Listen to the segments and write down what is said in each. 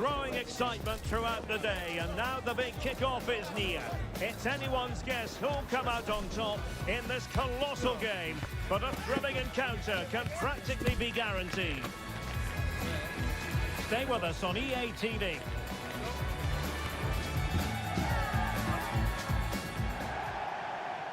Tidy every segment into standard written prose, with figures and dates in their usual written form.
growing excitement throughout the day, and now the big kick-off is near. It's anyone's guess who'll come out on top in this colossal game, but a thrilling encounter can practically be guaranteed. Stay with us on EA TV.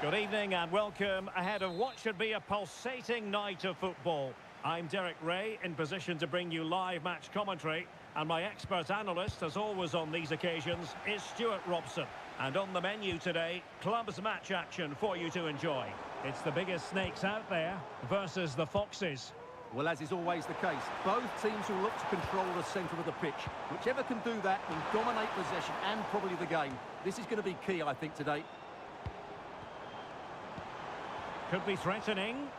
Good evening and welcome ahead of what should be a pulsating night of football. I'm Derek Ray, in position to bring you live match commentary, and my expert analyst, as always on these occasions, is Stuart Robson. And on the menu today, clubs match action for you to enjoy. It's the biggest snakes out there versus the foxes. Well, as is always the case, both teams will look to control the centre of the pitch. Whichever can do that will dominate possession and probably the game. This is going to be key, I think, today. Could be threatening.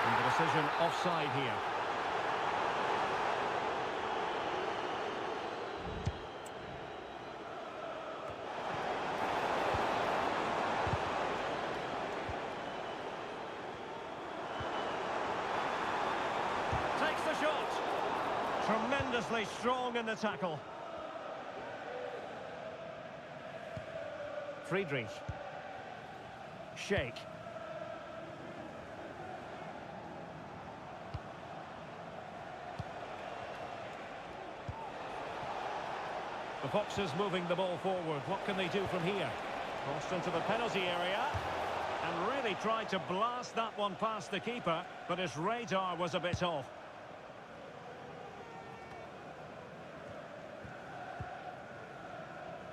And the decision offside here. Takes the shot. Tremendously strong in the tackle. Friedrich. Sheikh. The Foxes moving the ball forward. What can they do from here? Crossed into the penalty area and really tried to blast that one past the keeper, but his radar was a bit off.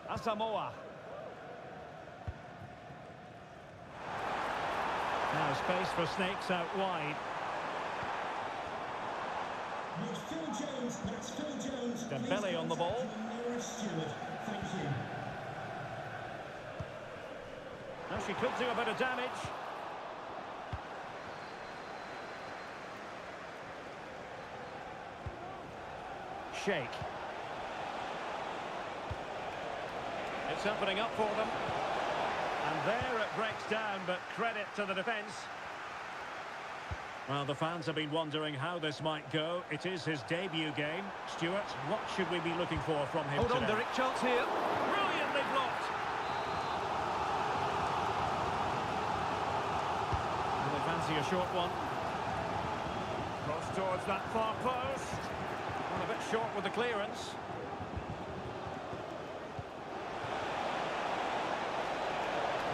Asamoah. Now space for snakes out wide. Phil Jones, that's Phil Jones. Dembele on the ball. Thank you. Now she could do a bit of damage. Sheikh. It's opening up for them. And there it breaks down, but credit to the defence. Well, the fans have been wondering how this might go. It is his debut game. Stuart, what should we be looking for from him Hold today? on, Derek, chance here. Brilliantly blocked. And they fancy a short one. Cross towards that far post. Well, a bit short with the clearance.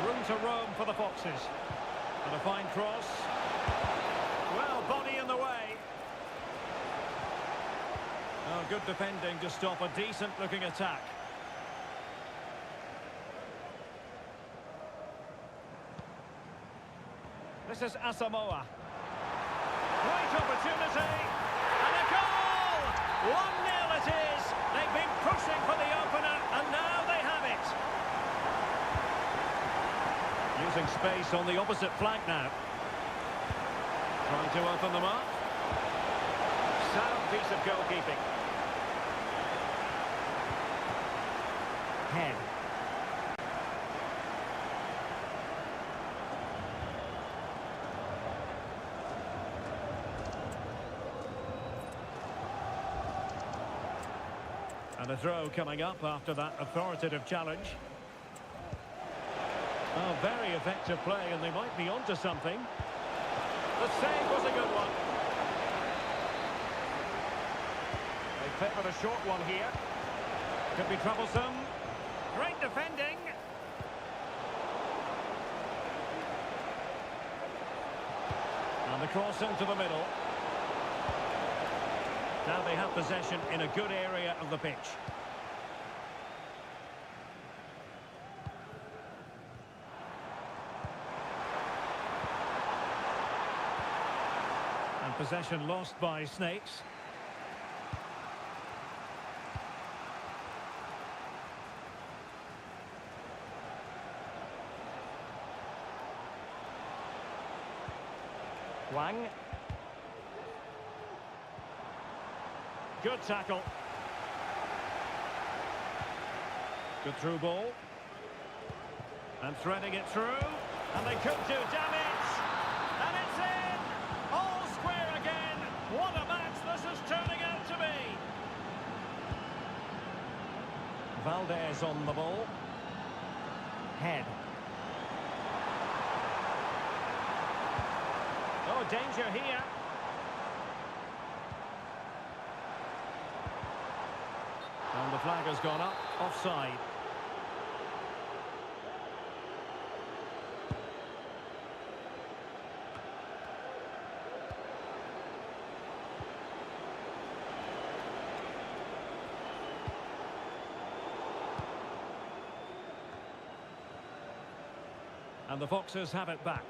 Room to roam for the Foxes. And a fine cross. Well, body in the way. Oh, good defending to stop a decent-looking attack. This is Asamoah. Great opportunity. And a goal! 1-0 it is. They've been pushing for the opener, and now they have it. Using space on the opposite flank now. Trying to open them up. Sound piece of goalkeeping. Head. And a throw coming up after that authoritative challenge. Oh, very effective play, and they might be onto something. The save was a good one. They fit with a short one here. Could be troublesome. Great defending. And the cross into the middle. Now they have possession in a good area of the pitch. And possession lost by Snakes. Wang. Good tackle. Good through ball. And threading it through. And they could do damage. And it's in! All square again. What a match this is turning out to be. Valdez on the ball. Head. Oh, danger here. And the flag has gone up. Offside. And the Foxes have it back.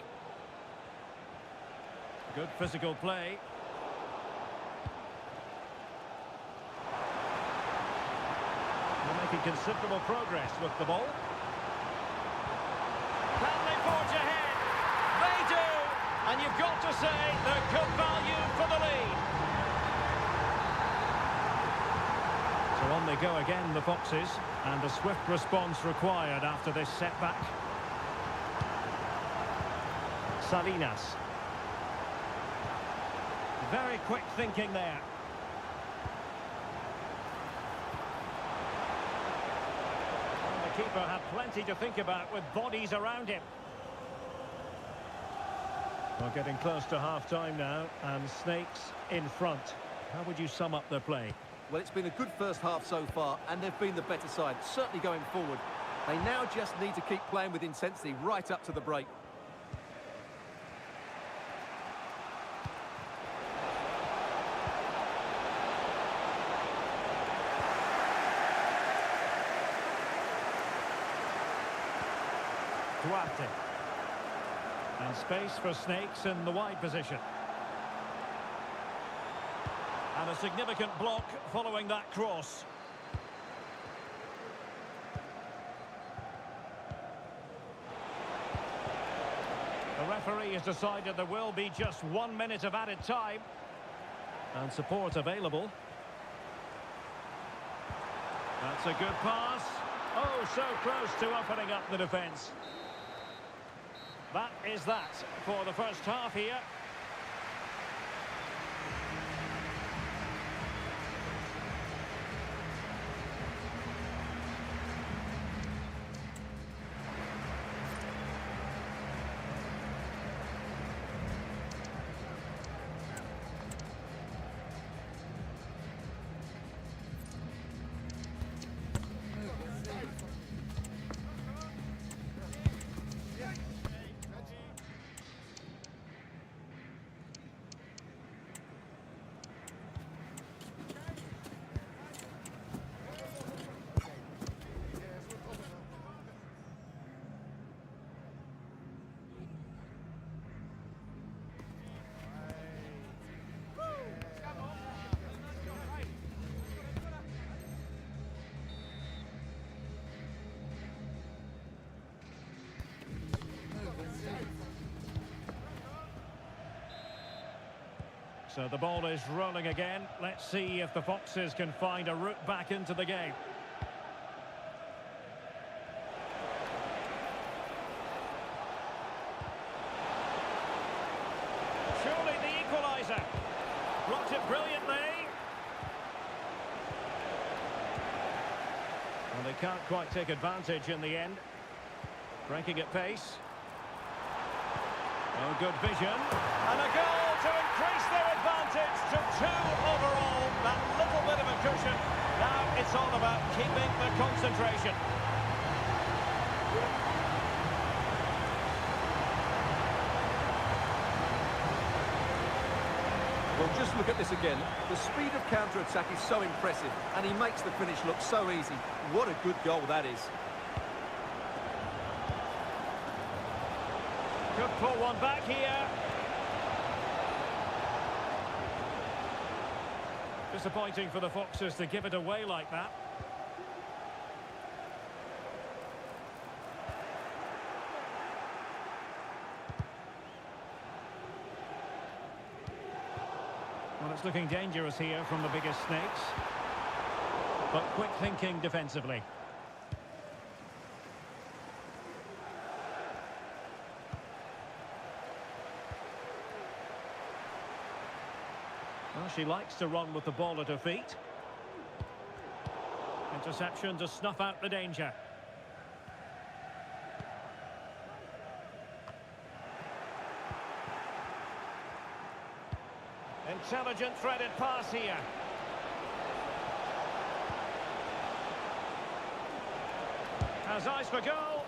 Good physical play. They're making considerable progress with the ball. Can they forge ahead? They do! And you've got to say they're good value for the lead. So on they go again, the Foxes. And a swift response required after this setback. Salinas. Very quick thinking there. And the keeper had plenty to think about with bodies around him. Well, getting close to half-time now, and Snakes in front. How would you sum up their play? Well, it's been a good first half so far, and they've been the better side, certainly going forward. They now just need to keep playing with intensity right up to the break. Duarte. And space for Snakes in the wide position. And a significant block following that cross. The referee has decided there will be just 1 minute of added time. And support available. That's a good pass. Oh, so close to opening up the defence. That is that for the first half here. So the ball is rolling again. Let's see if the Foxes can find a route back into the game. Surely the equaliser. Blocked it brilliantly. Well, they can't quite take advantage in the end. Breaking at pace. Oh, good vision. And a goal to increase their advantage to 2 overall. That little bit of a cushion. Now it's all about keeping the concentration. Well, just look at this again. The speed of counter-attack is so impressive, and he makes the finish look so easy. What a good goal that is. Could pull one back here. Disappointing for the Foxes to give it away like that. Well, it's looking dangerous here from the biggest Snakes. But quick thinking defensively. Well, she likes to run with the ball at her feet. interception to snuff out the danger. Intelligent threaded pass here. Has eyes for goal.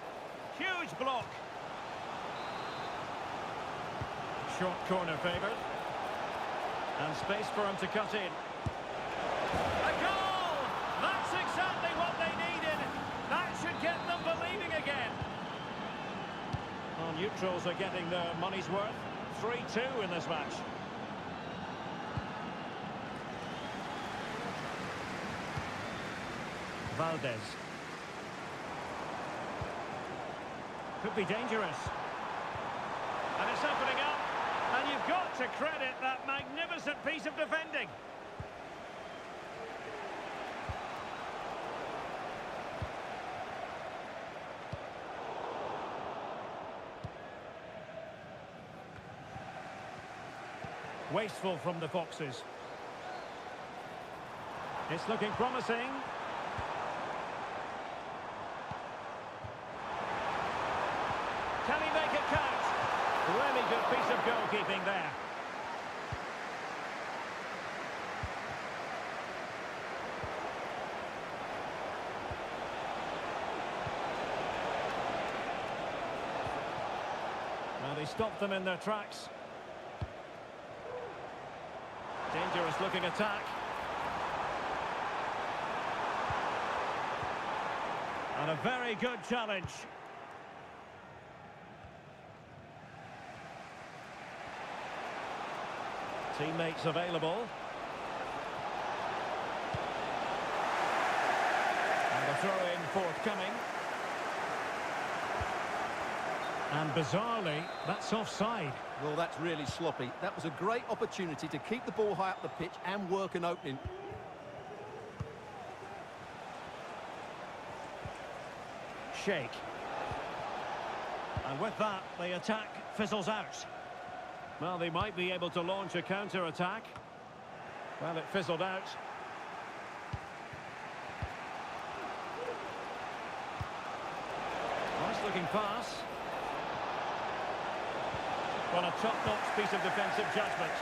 Huge block. Short corner favoured. And space for him to cut in. A goal! That's exactly what they needed. That should get them believing again. Well, neutrals are getting their money's worth. 3-2 in this match. Valdez. Could be dangerous. And it's opening up. And you've got to credit that magnificent piece of defending. Wasteful from the Foxes. It's looking promising. Can he make it count? Really good piece of goalkeeping there. Well, they stopped them in their tracks. Dangerous looking attack. And a very good challenge. Teammates available. And the throw-in forthcoming. And bizarrely, that's offside. Well, that's really sloppy. That was a great opportunity to keep the ball high up the pitch and work an opening. Shake. And with that, the attack fizzles out. Well, they might be able to launch a counter-attack. Well, it fizzled out. Nice-looking pass. Well, a top-notch piece of defensive judgment.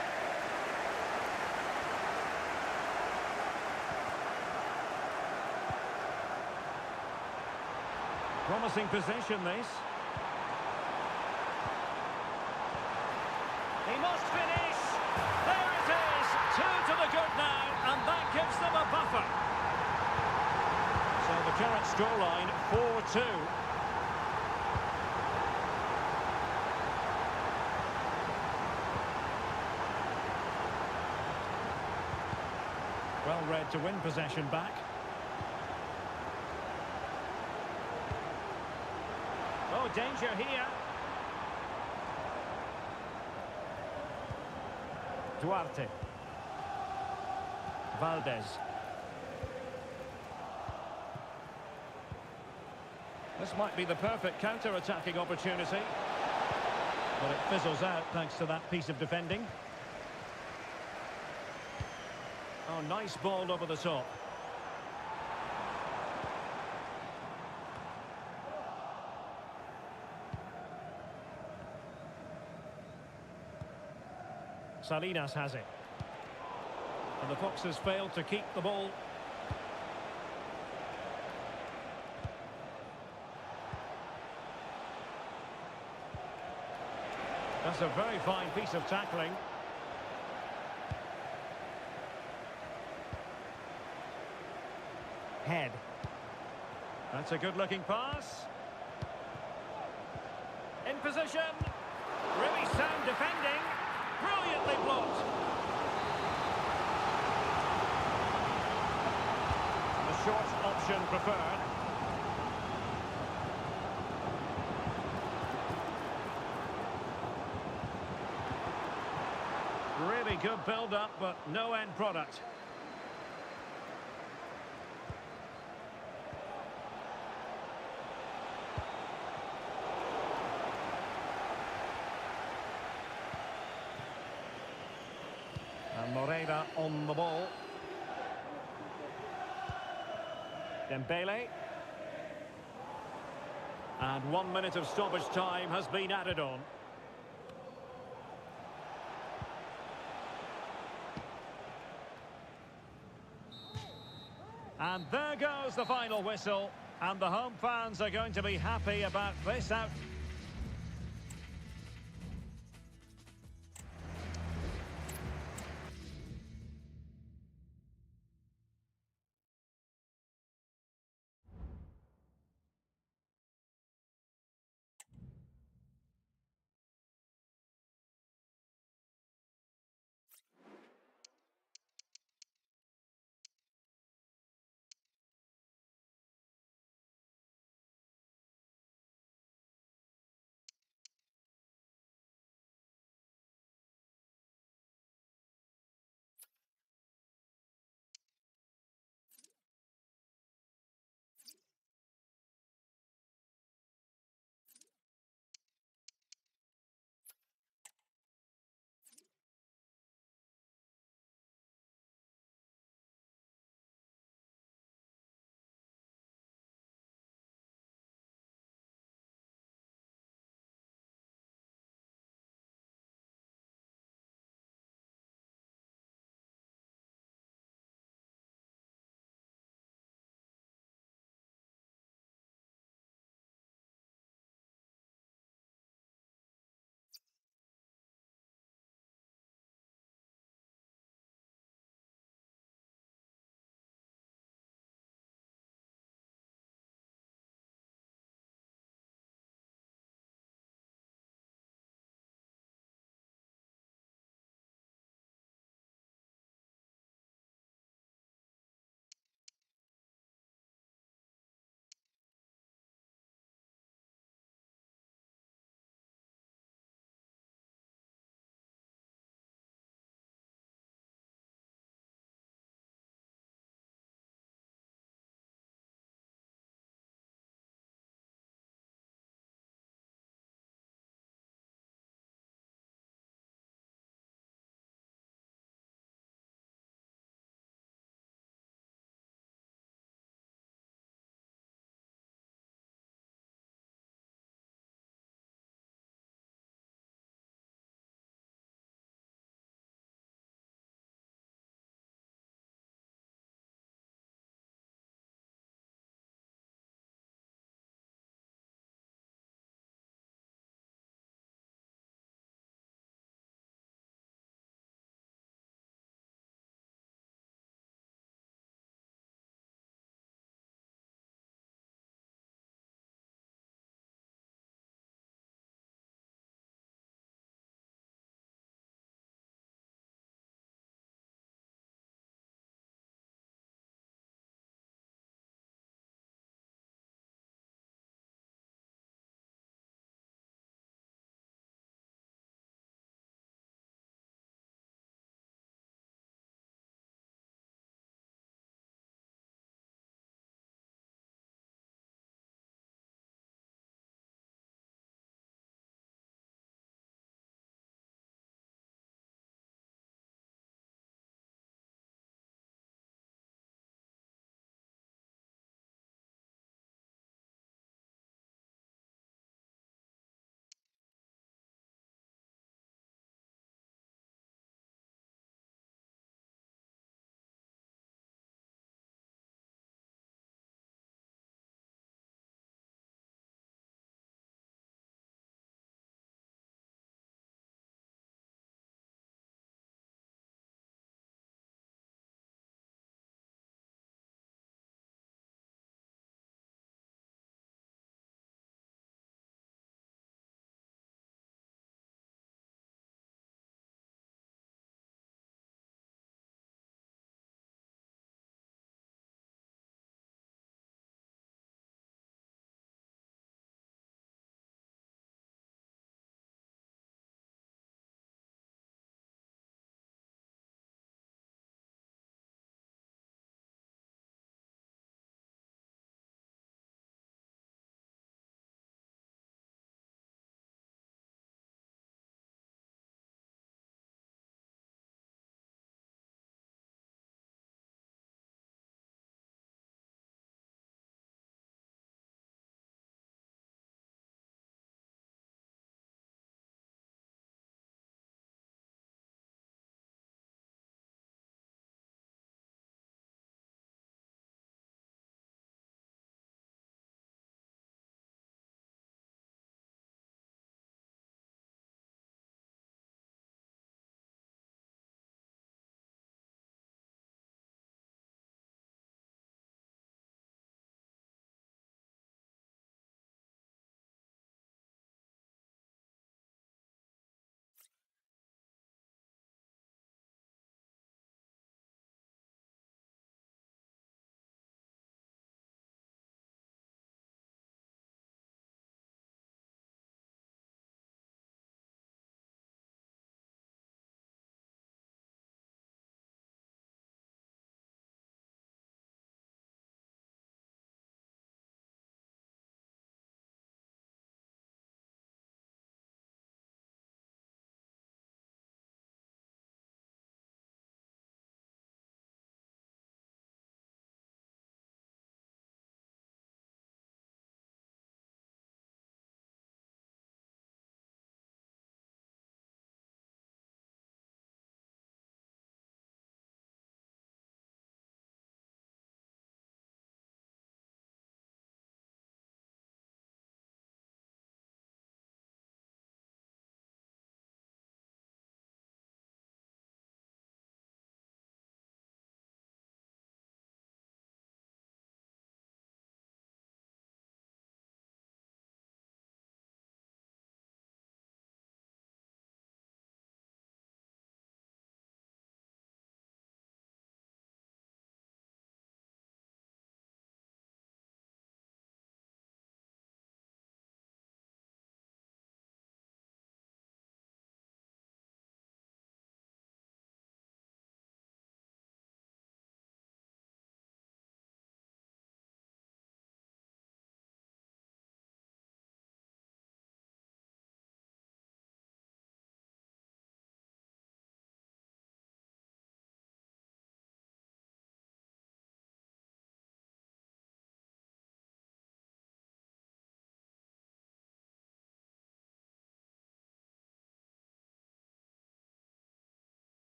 Promising possession, this. He must finish. There it is. 2 to the good now, and that gives them a buffer. So the current scoreline, 4-2. Well read to win possession back. Oh, danger here. Duarte. Valdez. This might be the perfect counter-attacking opportunity. But it fizzles out thanks to that piece of defending. Oh, nice ball over the top. Salinas has it. And the Foxes failed to keep the ball. That's a very fine piece of tackling. Head. That's a good-looking pass. In position. Really sound defending. Brilliantly blocked. The short option preferred. Really good build-up, but no end product. And Moreira on the ball. Dembele. And 1 minute of stoppage time has been added on. And there goes the final whistle. And the home fans are going to be happy about this out.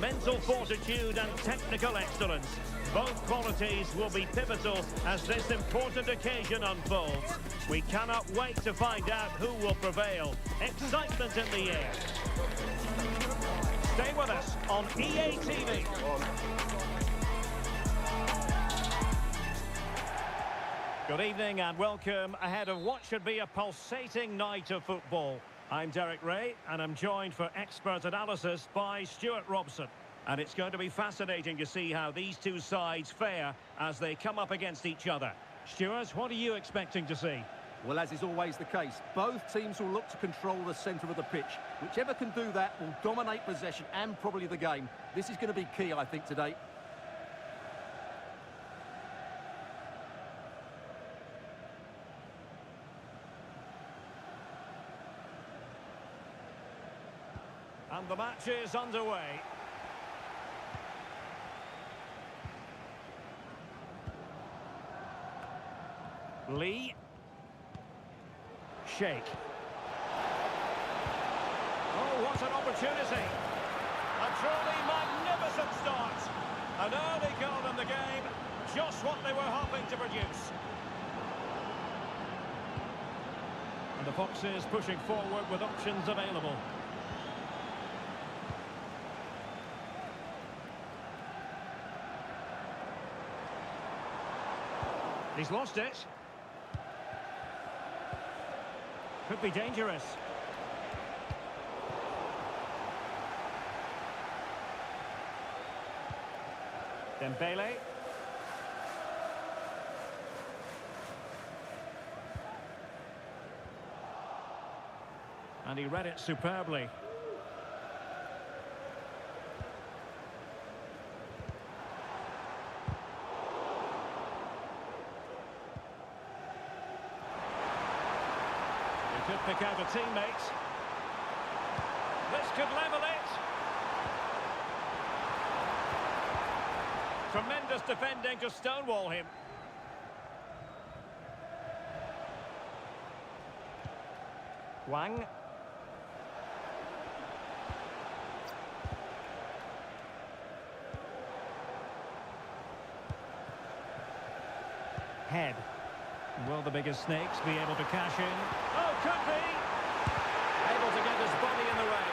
mental fortitude and technical excellence. Both qualities will be pivotal as this important occasion unfolds. We cannot wait to find out who will prevail. Excitement in the air. Stay with us on EA TV. Good evening and welcome ahead of what should be a pulsating night of football. I'm Derek Ray and I'm joined for expert analysis by Stuart Robson. And it's going to be fascinating to see how these two sides fare as they come up against each other. Stuart, what are you expecting to see? Well, as is always the case, both teams will look to control the centre of the pitch. Whichever can do that will dominate possession and probably the game. This is going to be key, I think, today. And the match is underway. Lee. Sheikh. Oh, what an opportunity. A truly magnificent start. An early goal in the game. Just what they were hoping to produce. And the Foxes pushing forward with options available. He's lost it. Could be dangerous. Dembele. And he read it superbly. Could pick out a teammate. This could level it. Tremendous defending to stonewall him. Wang. Head. Will the biggest snakes be able to cash in? Oh, could be! Able to get his body in the way.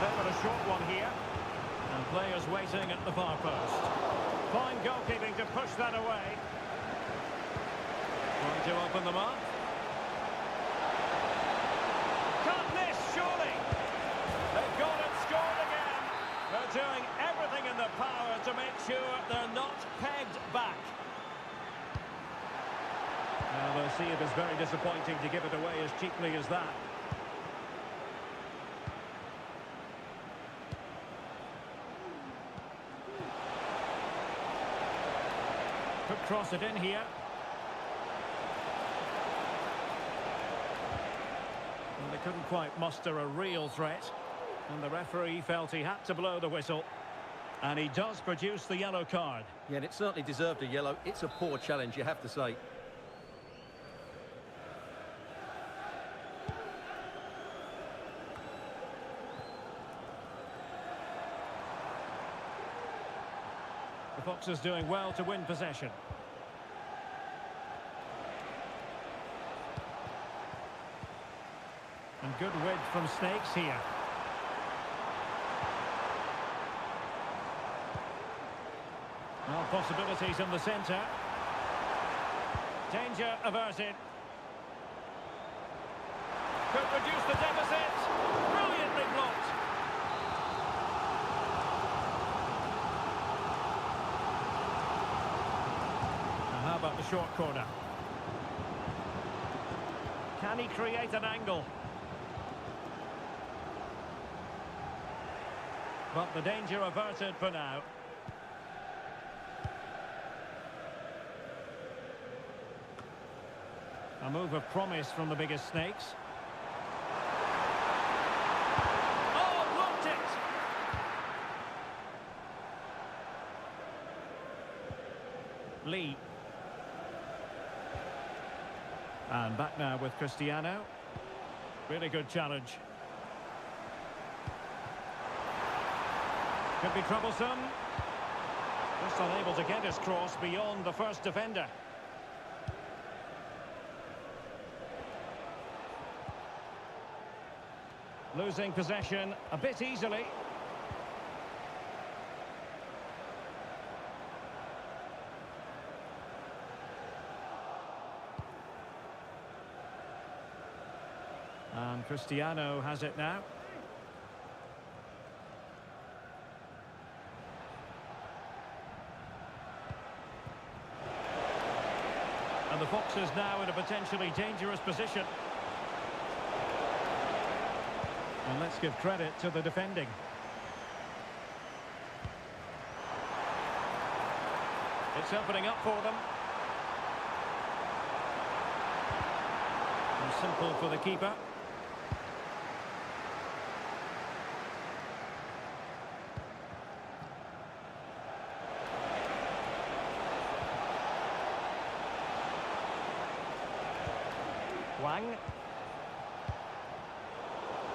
But a short one here. And players waiting at the far post. Fine goalkeeping to push that away. Trying to open them up. Can't miss, surely! They've got it scored again. They're doing everything in their power to make sure they're not pegged back. Now they'll see it as very disappointing to give it away as cheaply as that. Could cross it in here. And they couldn't quite muster a real threat. And the referee felt he had to blow the whistle. And he does produce the yellow card. Yeah, and it certainly deserved a yellow. It's a poor challenge, you have to say. The Foxes doing well to win possession. And good width from Snakes here. Well, possibilities in the centre. Danger averted. Could reduce the deficit. Brilliantly blocked. And how about the short corner? Can he create an angle? But the danger averted for now. A move of promise from the biggest Snakes. Oh, blocked it! Lee. And back now with Cristiano. Really good challenge. Could be troublesome. Just unable to get his cross beyond the first defender. Losing possession a bit easily. And Cristiano has it now. And the Foxes now in a potentially dangerous position. And let's give credit to the defending. It's opening up for them. And simple for the keeper. Wang.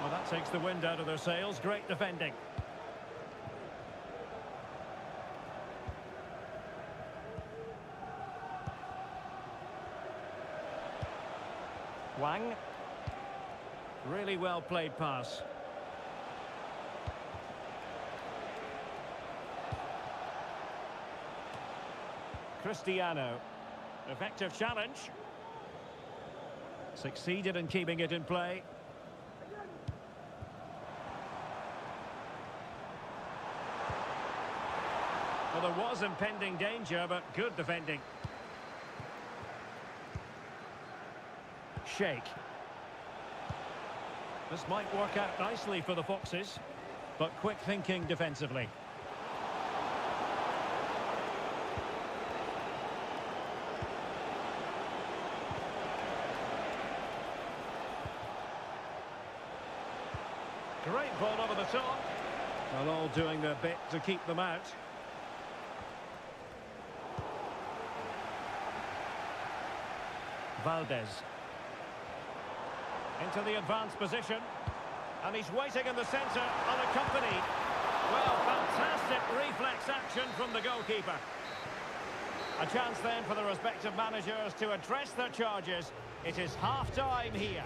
Well, that takes the wind out of their sails. Great defending. Wang. Really well played pass. Cristiano. Effective challenge. Succeeded in keeping it in play. Well, there was impending danger, but good defending. Sheikh. This might work out nicely for the Foxes, but quick thinking defensively. Great ball over the top. Well, all doing their bit to keep them out. Valdez. Into the advanced position. And he's waiting in the centre, unaccompanied. Well, fantastic reflex action from the goalkeeper. A chance then for the respective managers to address their charges. It is half-time here.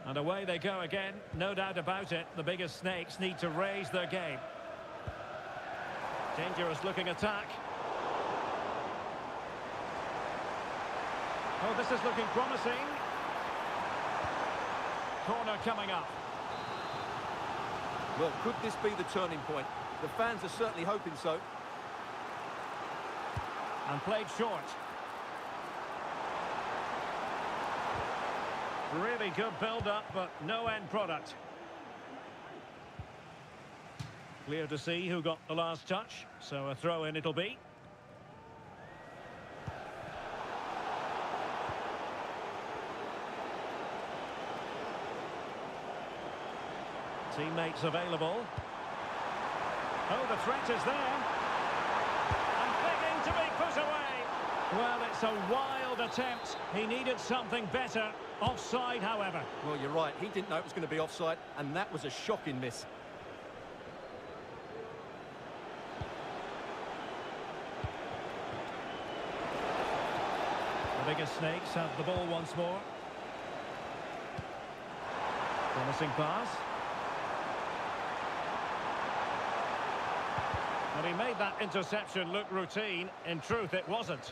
And away they go again, no doubt about it. The biggest snakes need to raise their game. Dangerous looking attack. Oh, this is looking promising. Corner coming up. Well, could this be the turning point? The fans are certainly hoping so. And played short. Really good build-up, but no end product. Clear to see who got the last touch, so a throw-in it'll be. Teammates available. Oh, the threat is there. And begging to be put away. Well, it's a wild attempt. He needed something better. Offside, however. Well, you're right. He didn't know it was going to be offside, and that was a shocking miss. The bigger snakes have the ball once more. Promising pass. And he made that interception look routine. In truth, it wasn't.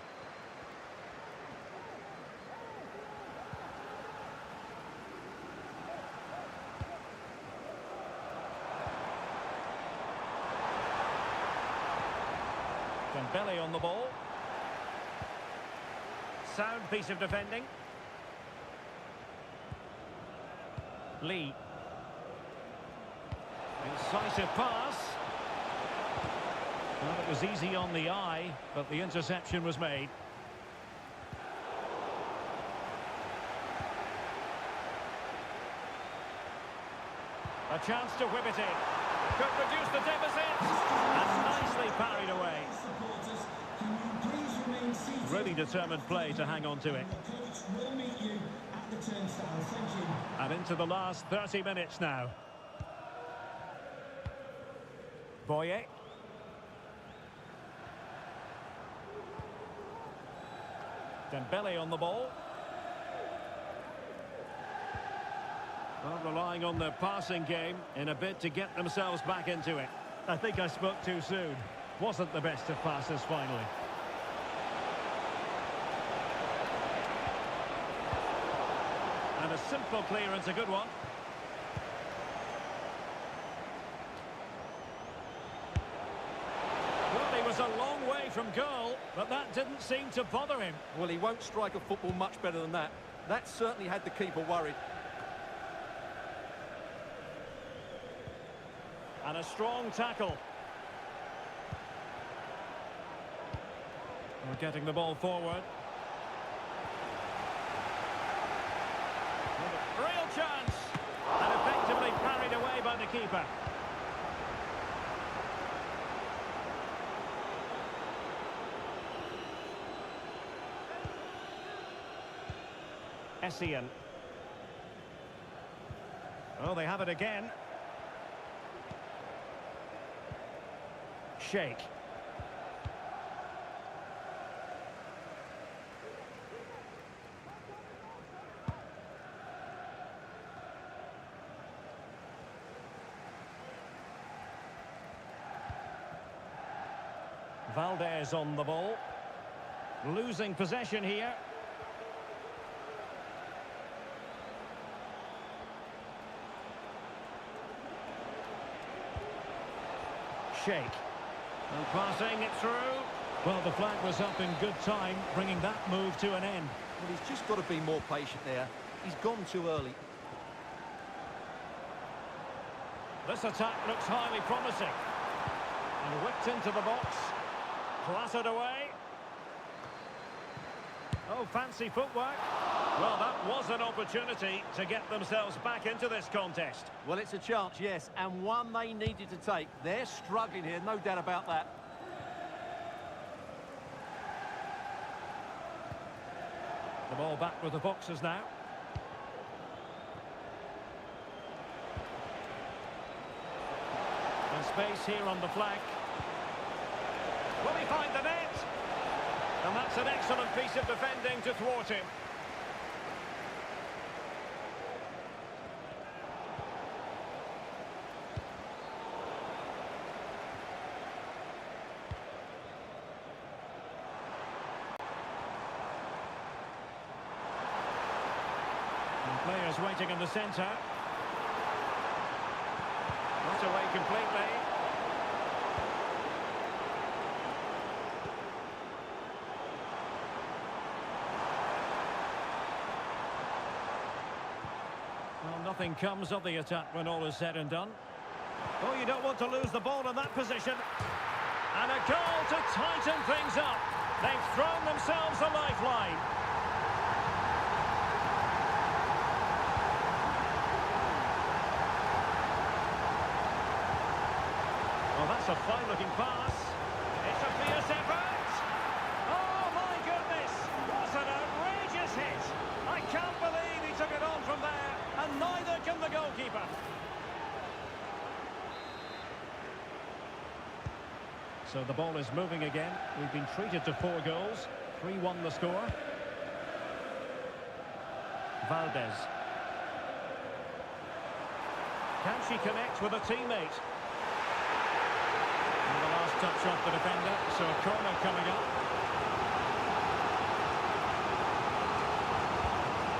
Dembele on the ball. Sound piece of defending. Lee. Incisive pass. Well, it was easy on the eye, but the interception was made. A chance to whip it in. Could reduce the deficit. And nicely parried away. Supporters, can you please remain seated? Really determined play to hang on to it. The coach will meet you at the turnstile. Thank you. And into the last 30 minutes now. Boye. Dembele on the ball. Well, relying on their passing game in a bid to get themselves back into it. I think I spoke too soon. Wasn't the best of passes finally. And a simple clearance, a good one. Well, he was a long way from goal, but that didn't seem to bother him. Well, he won't strike a football much better than that. That certainly had the keeper worried. And a strong tackle. We're getting the ball forward. Real chance! And effectively parried away by the keeper. Essien. Oh, they have it again. Sheikh. Valdez on the ball. Losing possession here. Sheikh. And passing it through. Well, the flag was up in good time, bringing that move to an end. Well, he's just got to be more patient there. He's gone too early. This attack looks highly promising. And whipped into the box. Clattered away. Oh, fancy footwork. Well, that was an opportunity to get themselves back into this contest. Well, it's a chance, yes, and one they needed to take. They're struggling here, no doubt about that. The ball back with the Boxers now. And space here on the flank. Will he find the net? And that's an excellent piece of defending to thwart him. Players waiting in the centre. Not away completely. Well, nothing comes of the attack when all is said and done. Oh, you don't want to lose the ball in that position. And a goal to tighten things up. They've thrown themselves a lifeline. That's a fine-looking pass. It's a fierce effort. Oh, my goodness. What an outrageous hit. I can't believe he took it on from there, and neither can the goalkeeper. So the ball is moving again. We've been treated to 4 goals. 3-1 the score. Valdez. Can she connect with a teammate? And the last touch off the defender, so a corner coming up.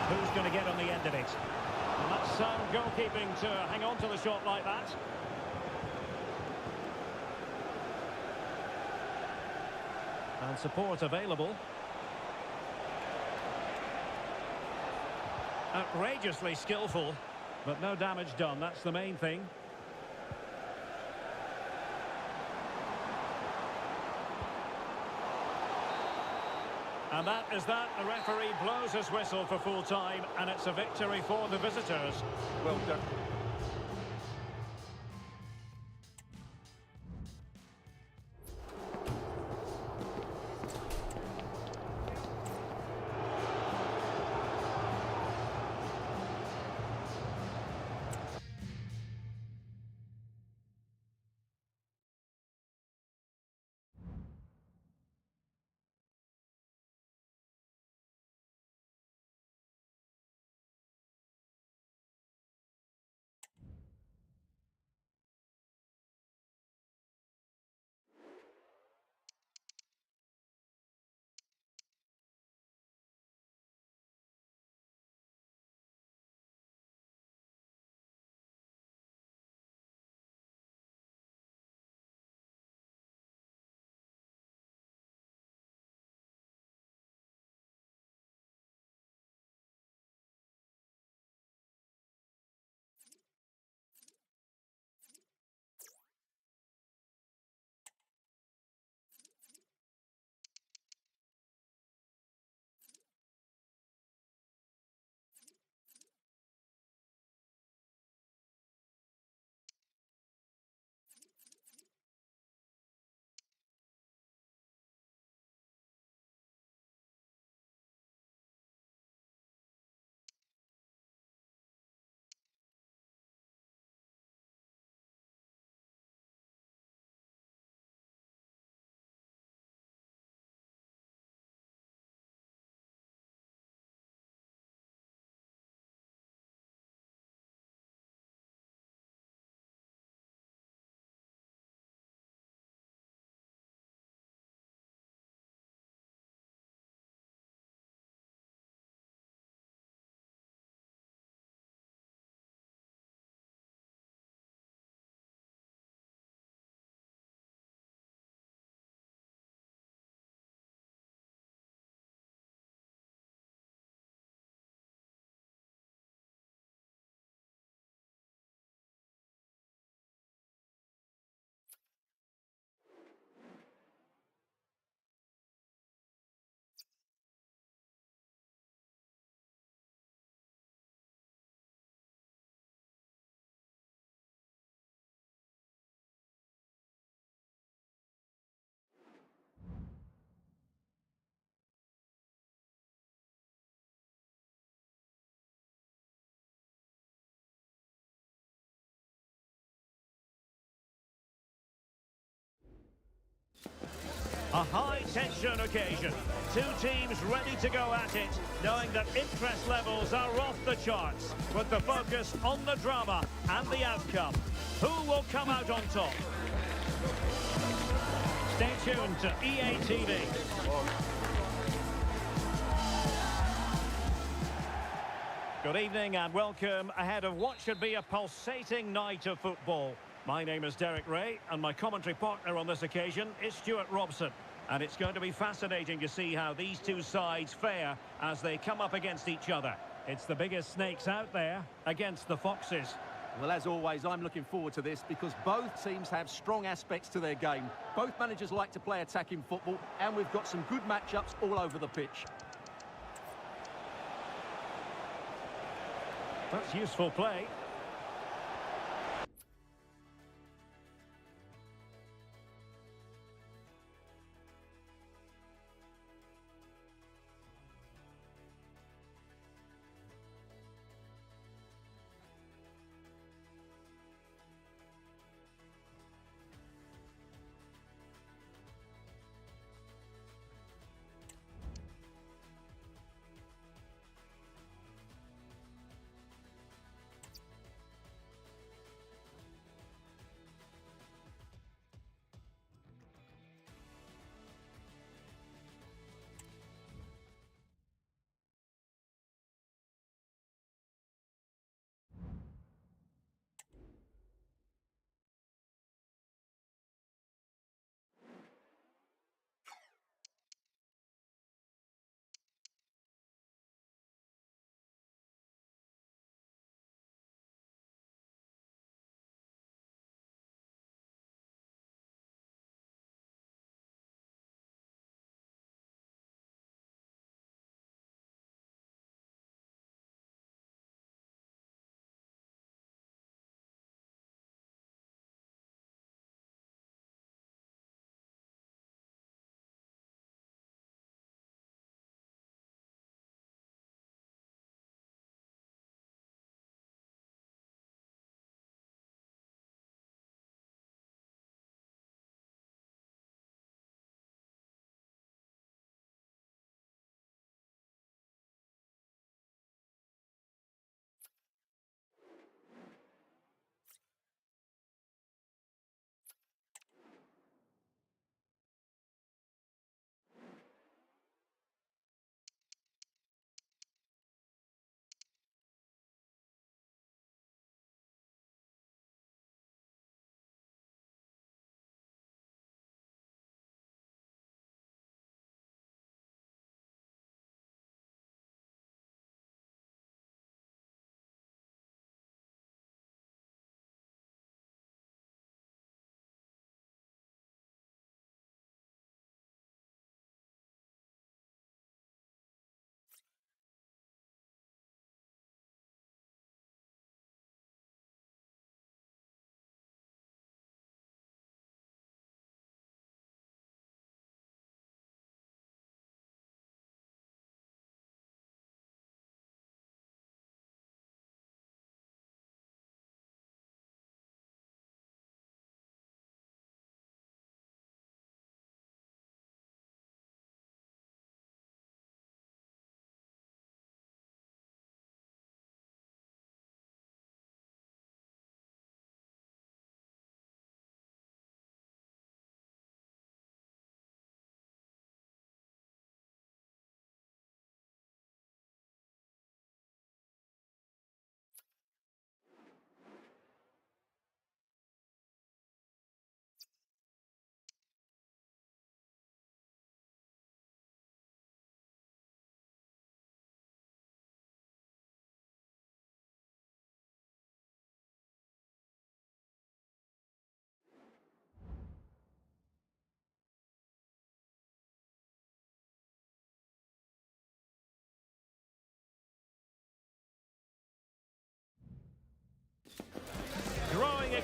Who's going to get on the end of it? And that's sound goalkeeping to hang on to the shot like that. And support available. Outrageously skillful, but no damage done. That's the main thing. And that is that. The referee blows his whistle for full time, and it's a victory for the visitors. Well done. A high-tension occasion. Two teams ready to go at it, knowing that interest levels are off the charts, with the focus on the drama and the outcome. Who will come out on top? Stay tuned to EA TV. Good evening and welcome ahead of what should be a pulsating night of football. My name is Derek Ray, and my commentary partner on this occasion is Stuart Robson. And it's going to be fascinating to see how these two sides fare as they come up against each other. It's the biggest snakes out there against the foxes. Well, as always, I'm looking forward to this because both teams have strong aspects to their game. Both managers like to play attacking football, and we've got some good matchups all over the pitch. That's useful play.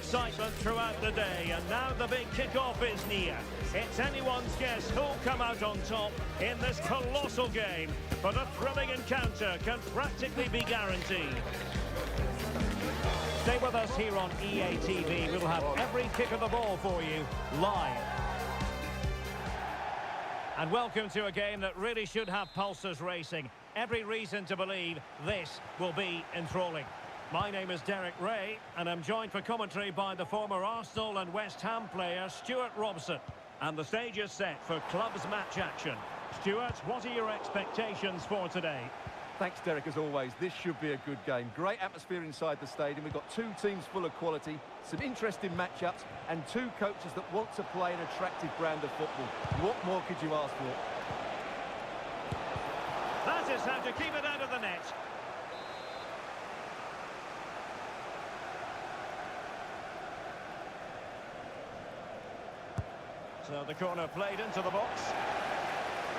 excitement throughout the day, and now the big kick-off is near. It's anyone's guess who'll come out on top in this colossal game, but a thrilling encounter can practically be guaranteed. Stay with us here on EA TV. We'll have every kick of the ball for you live. And welcome to a game that really should have pulses racing. Every reason to believe this will be enthralling. My name is Derek Ray, and I'm joined for commentary by the former Arsenal and West Ham player Stuart Robson. And the stage is set for clubs match action. Stuart, what are your expectations for today? Thanks, Derek, as always. This should be a good game. Great atmosphere inside the stadium. We've got two teams full of quality, some interesting matchups, and two coaches that want to play an attractive brand of football. What more could you ask for? That is how to keep it out of the net. So the corner played into the box.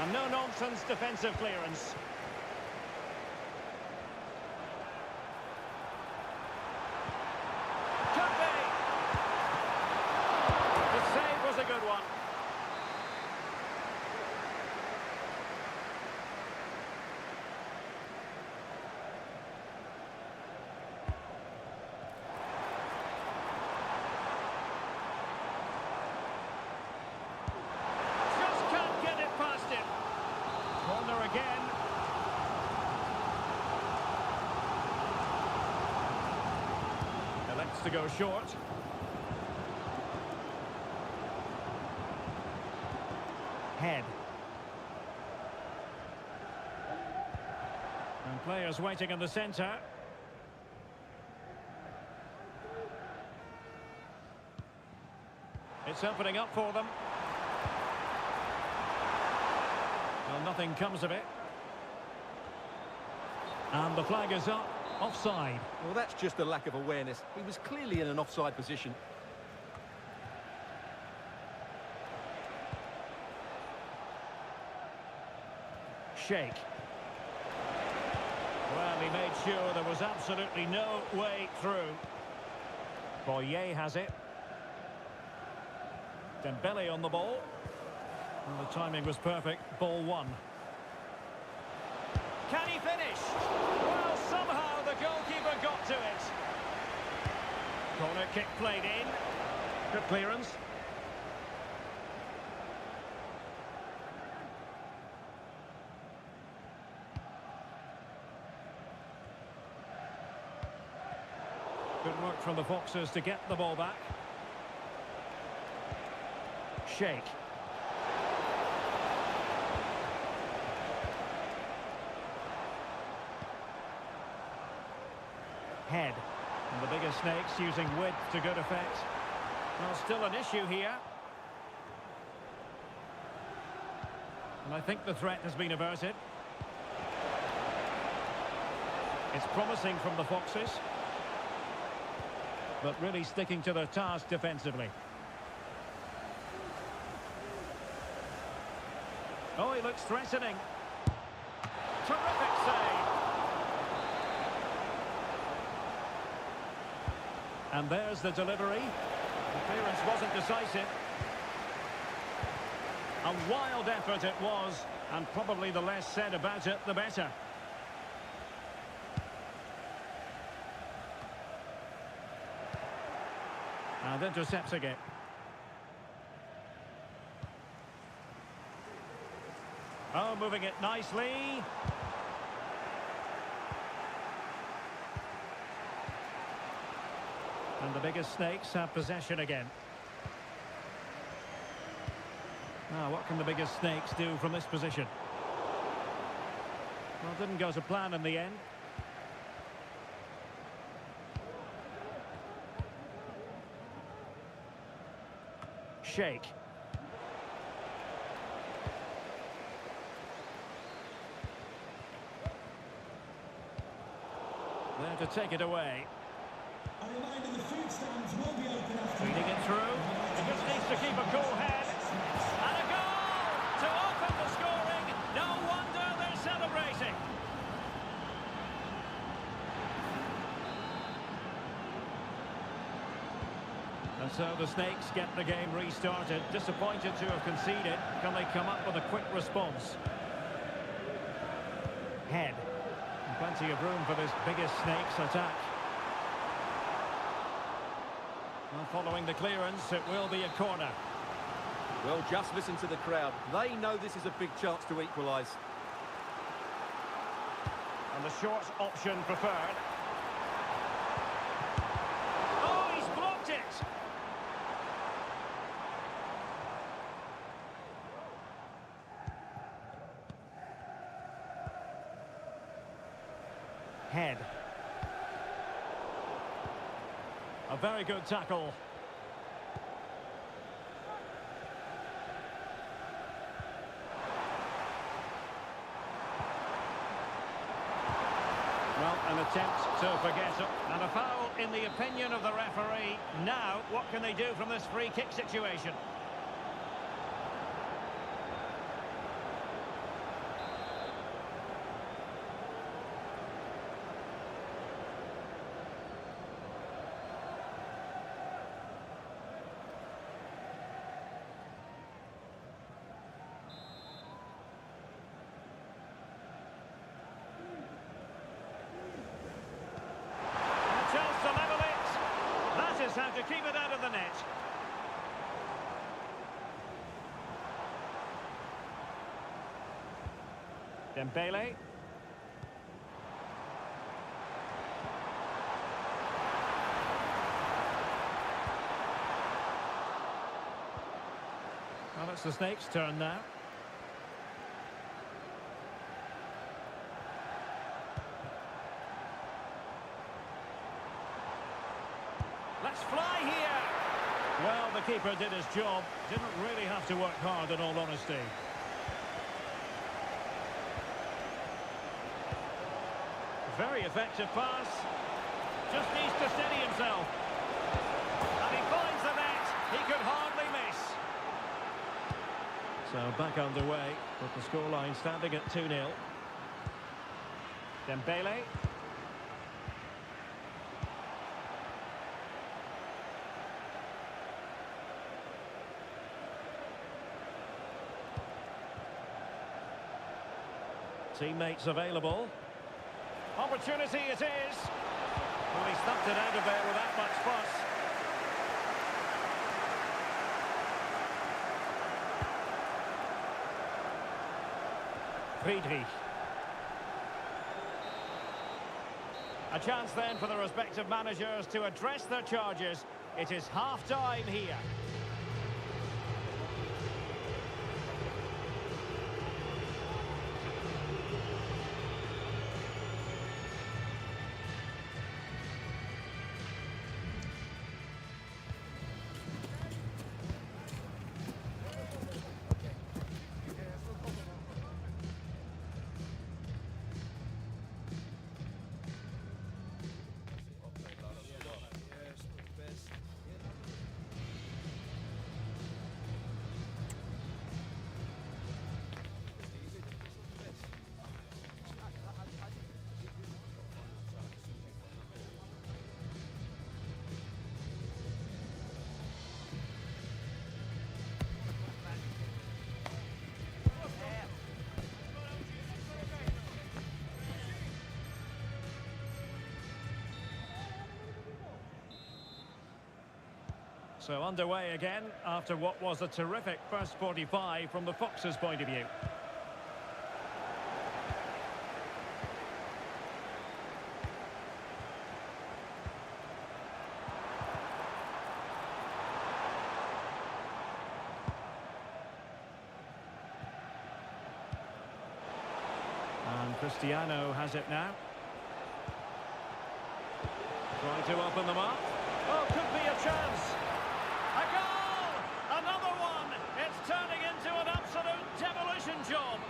And no-nonsense defensive clearance. A good one. Just can't get it past him. Corner again. Elects to go short. Head. And players waiting in the centre. It's opening up for them. Well, nothing comes of it. And the flag is up. Offside. Well, that's just a lack of awareness. He was clearly in an offside position. Shake. Well, he made sure there was absolutely no way through. Boye has it. Dembele on the ball. Well, the timing was perfect. Ball one. Can he finish? Well, somehow the goalkeeper got to it. Corner kick played in. Good clearance. Good work from the Foxes to get the ball back. Shake. Head. And the bigger snakes using width to good effect. Well, still an issue here. And I think the threat has been averted. It's promising from the Foxes, but really sticking to their task defensively. Oh, he looks threatening. Terrific save. And there's the delivery. The clearance wasn't decisive. A wild effort it was, and probably the less said about it, the better. And intercepts again. Oh, moving it nicely. And the biggest snakes have possession again. Now, what can the biggest snakes do from this position? Well, it didn't go to plan in the end. Shake. There to take it away. A reminder, the food stands will be open after. Feeding it through. He just needs to keep a cool head. And a goal to open the scoring. No wonder they're celebrating. So the Snakes get the game restarted. Disappointed to have conceded. Can they come up with a quick response? Head. And plenty of room for this biggest Snakes attack. Well, following the clearance, it will be a corner. Well, just listen to the crowd. They know this is a big chance to equalise. And the short option preferred. Oh, he's blocked it! Head. A very good tackle. Well, an attempt to forget it. And a foul in the opinion of the referee. Now, what can they do from this free kick situation? How to keep it out of the net. Dembele. Well, it's the Snakes' turn now. Let's fly here! Well, the keeper did his job. Didn't really have to work hard, in all honesty. Very effective pass. Just needs to steady himself. And he finds the net. He could hardly miss. So back underway, with the scoreline standing at 2-0. Dembele. Teammates available. Opportunity it is. Well, he stumped it out of there without much fuss. Friedrich. A chance then for the respective managers to address their charges. It is half-time here. So underway again after what was a terrific first 45 from the Foxes' point of view. And Cristiano has it now. Trying to open them up. Oh, could be a chance. A goal! Another one! It's turning into an absolute demolition job.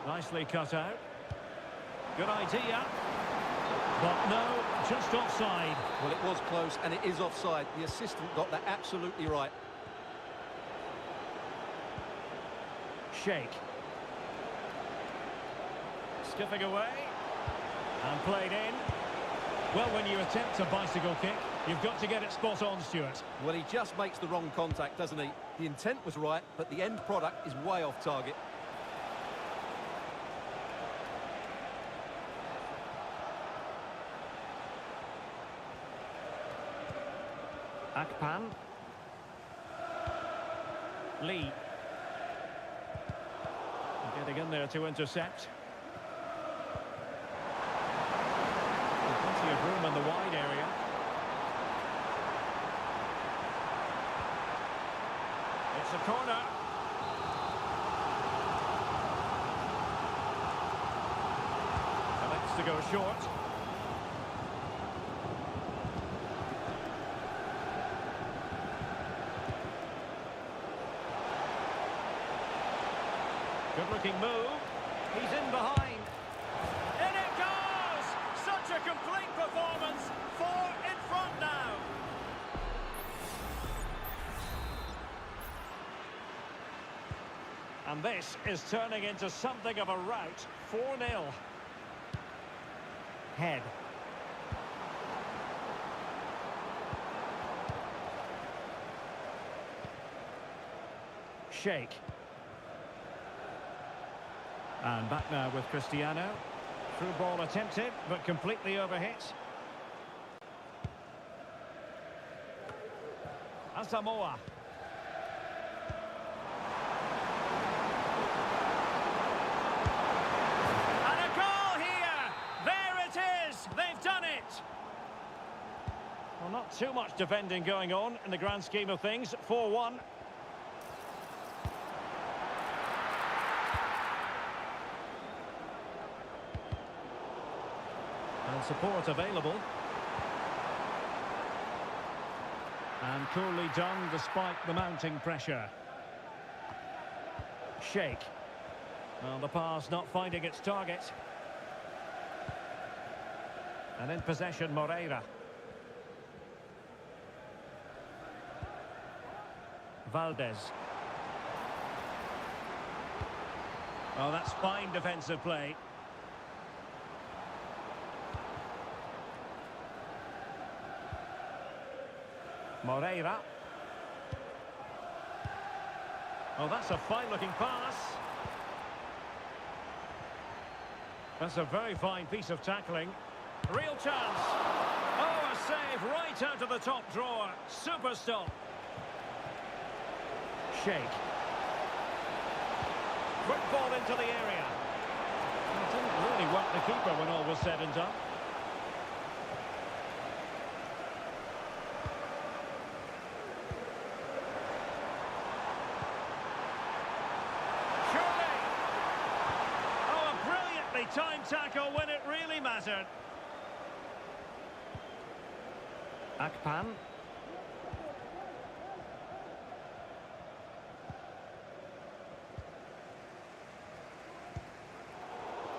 Nicely cut out. Good idea. But no, just offside. Well, it was close and it is offside. The assistant got that absolutely right. Sheikh. Skipping away. And played in. Well, when you attempt a bicycle kick, you've got to get it spot on, Stuart. Well, he just makes the wrong contact, doesn't he? The intent was right, but the end product is way off target. Akpan. Lee. Getting in there to intercept. Plenty of room in the wide area. It's a corner. Elects to go short. Good-looking move. He's in behind. In it goes! Such a complete performance. 4 in front now. And this is turning into something of a rout. 4-0. Head. Sheikh. And back now with Cristiano. Through ball attempted, but completely overhit. Asamoah. And a goal here! There it is! They've done it! Well, not too much defending going on in the grand scheme of things. 4-1. And support available. And coolly done despite the mounting pressure. Sheikh. Well, the pass not finding its target. And in possession, Moreira. Valdez. Oh, that's fine defensive play. Moreira. Oh, that's a fine-looking pass. That's a very fine piece of tackling. Real chance. Oh, a save right out of the top drawer. Super stop. Sheikh. Quick ball into the area. It didn't really work the keeper when all was said and done. Time tackle when it really mattered. Akpan.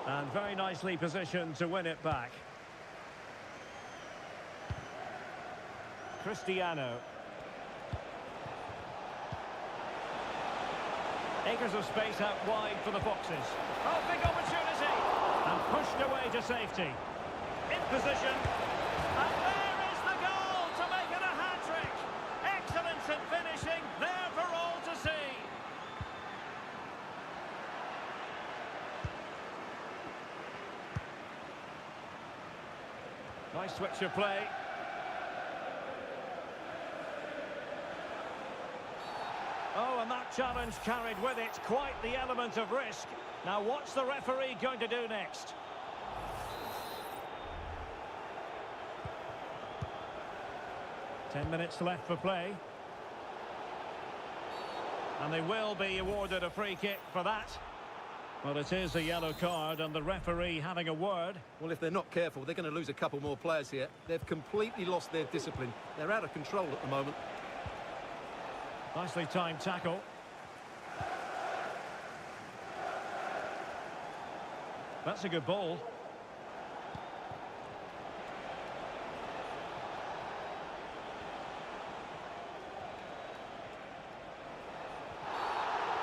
And very nicely positioned to win it back. Cristiano. Acres of space out wide for the Foxes. Oh, big opportunity! And pushed away to safety. In position. And there is the goal to make it a hat-trick. Excellence in finishing, there for all to see. Nice switch of play. Oh, and that challenge carried with it quite the element of risk. Now, what's the referee going to do next? Ten minutes left for play. And they will be awarded a free kick for that. Well, it is a yellow card and the referee having a word. Well, if they're not careful, they're going to lose a couple more players here. They've completely lost their discipline. They're out of control at the moment. Nicely timed tackle. That's a good ball.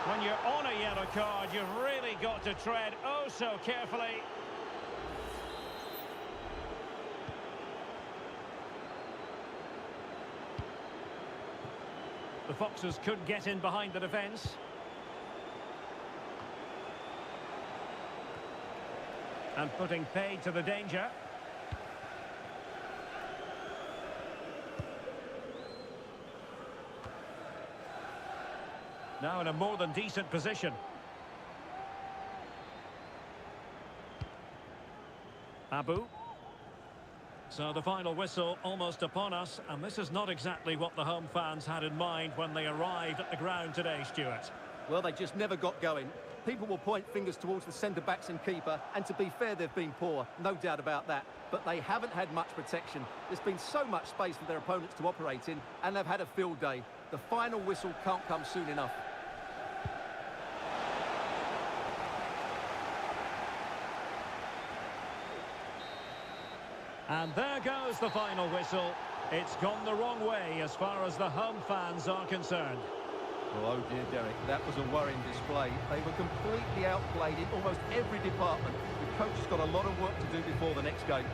When you're on a yellow card, you've really got to tread oh so carefully. The Foxes could get in behind the defence. And putting paid to the danger. Now in a more than decent position. Abu. So the final whistle almost upon us, and this is not exactly what the home fans had in mind when they arrived at the ground today, Stuart. Well, they just never got going. People will point fingers towards the centre-backs and keeper, and to be fair, they've been poor, no doubt about that. But they haven't had much protection. There's been so much space for their opponents to operate in, and they've had a field day. The final whistle can't come soon enough. And there goes the final whistle. It's gone the wrong way as far as the home fans are concerned. Oh dear, Derek, that was a worrying display. They were completely outplayed in almost every department. The coach has got a lot of work to do before the next game.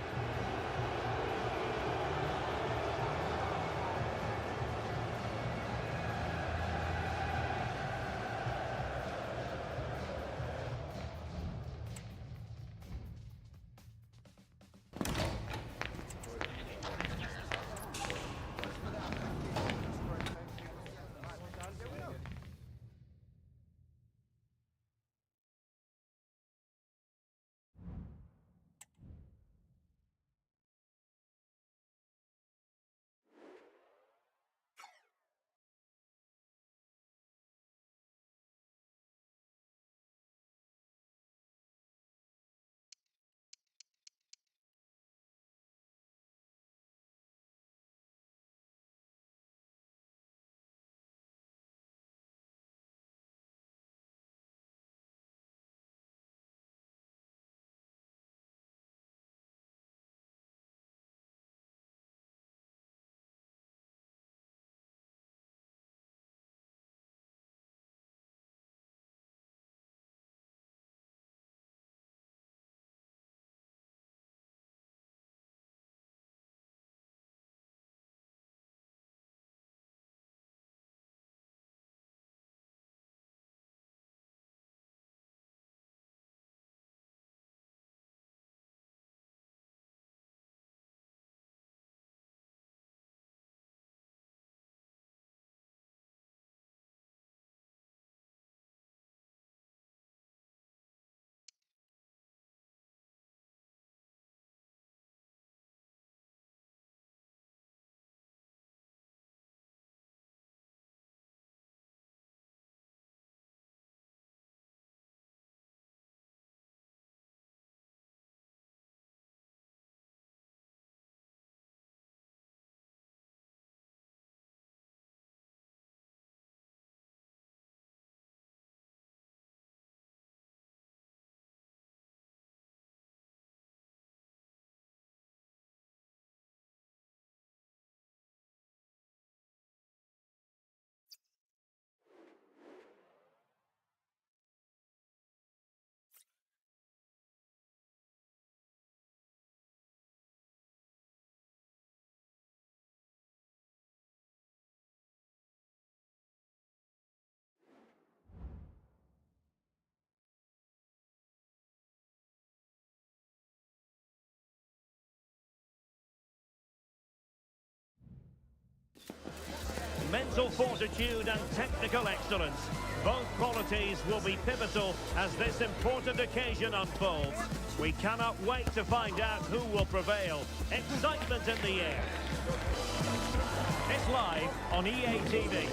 Mental fortitude and technical excellence. Both qualities will be pivotal as this important occasion unfolds. We cannot wait to find out who will prevail. Excitement in the air. It's live on EA TV.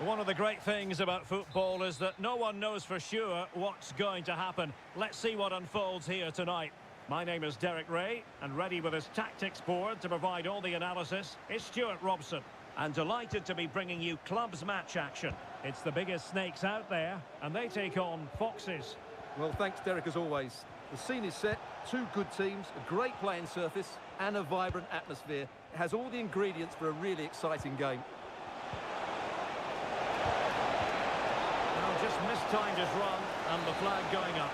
One of the great things about football is that no one knows for sure what's going to happen. Let's see what unfolds here tonight. My name is Derek Ray, and ready with his tactics board to provide all the analysis is Stuart Robson. And delighted to be bringing you clubs match action. It's the biggest snakes out there, and they take on Foxes. Well, thanks, Derek, as always. The scene is set, two good teams, a great playing surface, and a vibrant atmosphere. It has all the ingredients for a really exciting game. Well, just mistimed his run, and the flag going up.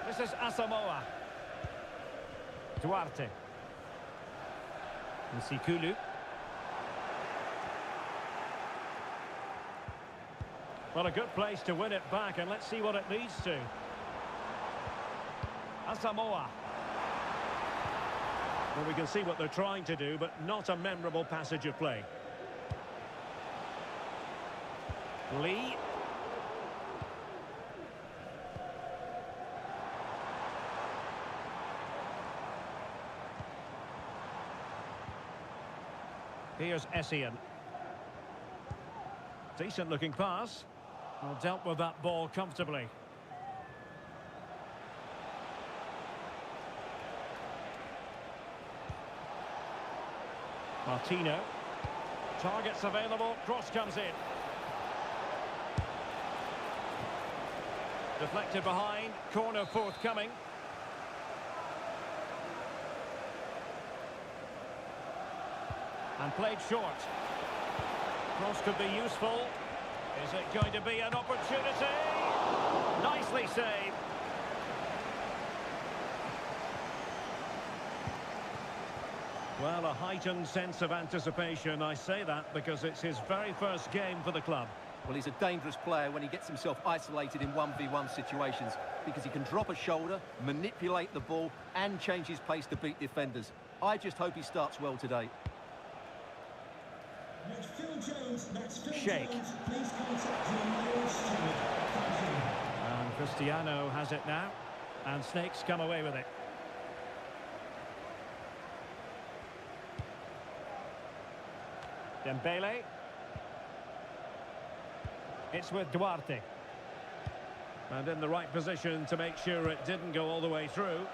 This is Asamoah. Duarte. Nsikulu. Well, a good place to win it back, and let's see what it leads to. Asamoah. Well, we can see what they're trying to do, but not a memorable passage of play. Lee. Here's Essien. Decent looking pass. Well, dealt with that ball comfortably. Martino. Targets available. Cross comes in. Deflected behind. Corner forthcoming. And played short. Cross could be useful. Is it going to be an opportunity? Nicely saved. Well, a heightened sense of anticipation. I say that because it's his very first game for the club. Well, he's a dangerous player when he gets himself isolated in 1v1 situations because he can drop a shoulder, manipulate the ball and change his pace to beat defenders. I just hope he starts well today. That's Phil Jones. That's Phil Sheikh. Jones. Please contact your nearest steward. Thank you. And Cristiano has it now. And Snakes come away with it. Dembele. It's with Duarte. And in the right position to make sure it didn't go all the way through.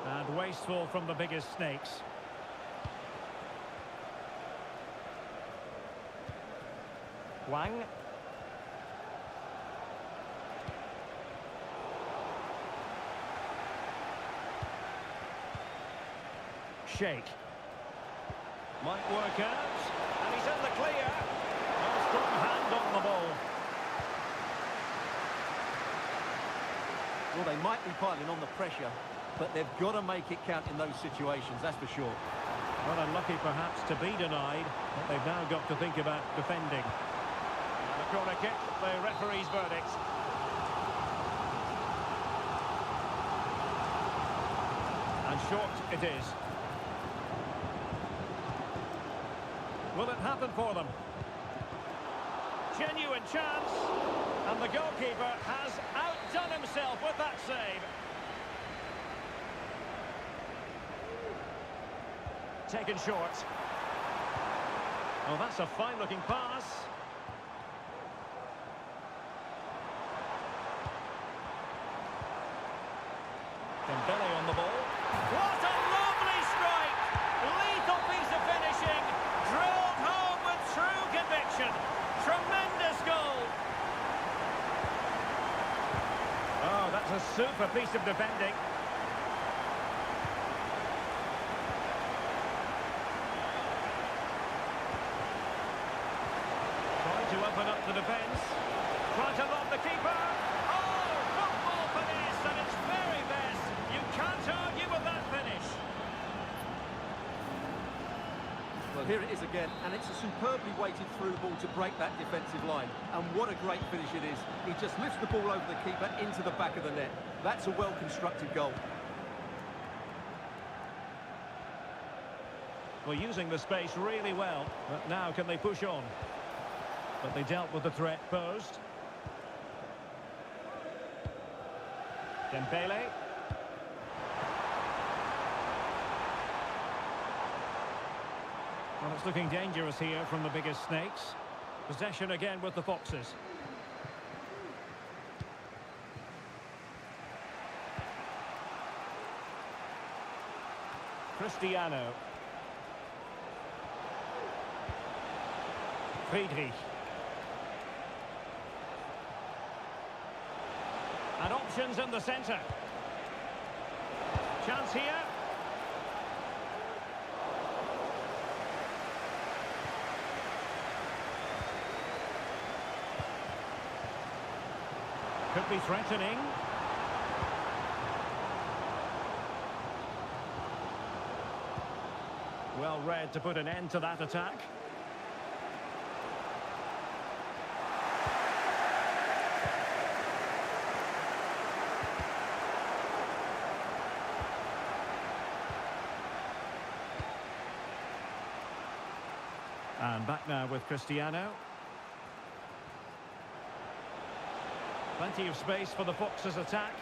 And wasteful from the biggest Snakes. Wang. Sheikh. Might work out. And he's in the clear. A strong hand on the ball. Well, they might be piling on the pressure, but they've got to make it count in those situations, that's for sure. Well, unlucky perhaps to be denied, but they've now got to think about defending. And a corner kick, the referee's verdict. And short it is. Will it happen for them? Genuine chance. And the goalkeeper has outdone himself with that save. Taken short. Oh, that's a fine-looking pass. Dembele on the ball. What a lovely strike! Lethal piece of finishing. Drilled home with true conviction. Tremendous goal. Oh, that's a super piece of defending. To open up the defence. Trying to lob the keeper. Oh, football finesse at its very best. You can't argue with that finish. Well, here it is again, and it's a superbly weighted through ball to break that defensive line. And what a great finish it is. He just lifts the ball over the keeper into the back of the net. That's a well-constructed goal. Well, using the space really well. But now can they push on? But they dealt with the threat posed. Dembele. Well, it's looking dangerous here from the biggest Snakes. Possession again with the Foxes. Cristiano. Friedrich. And options in the centre. Chance here. Could be threatening. Well read to put an end to that attack. And back now with Cristiano. Plenty of space for the Foxes' attack.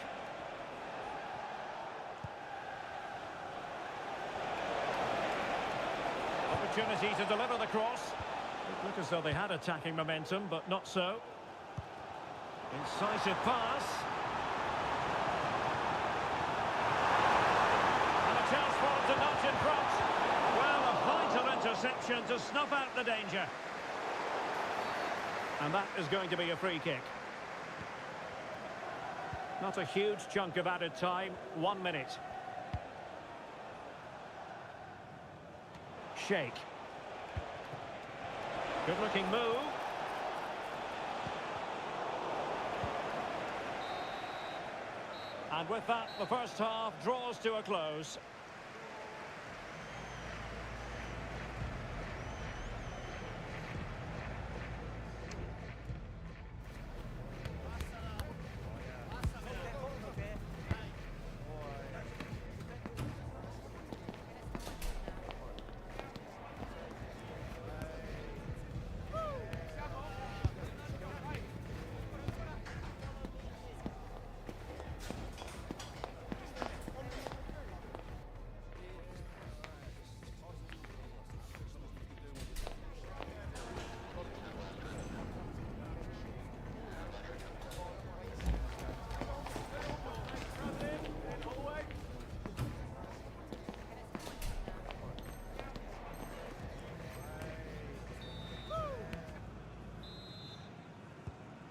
Opportunity to deliver the cross. It looked as though they had attacking momentum, but not so. Incisive pass. And a chance for them to nudge in front. Well, a vital interception to snuff out the danger. And that is going to be a free kick. Not a huge chunk of added time, 1 minute. Sheikh. Good looking move. And with that, the first half draws to a close.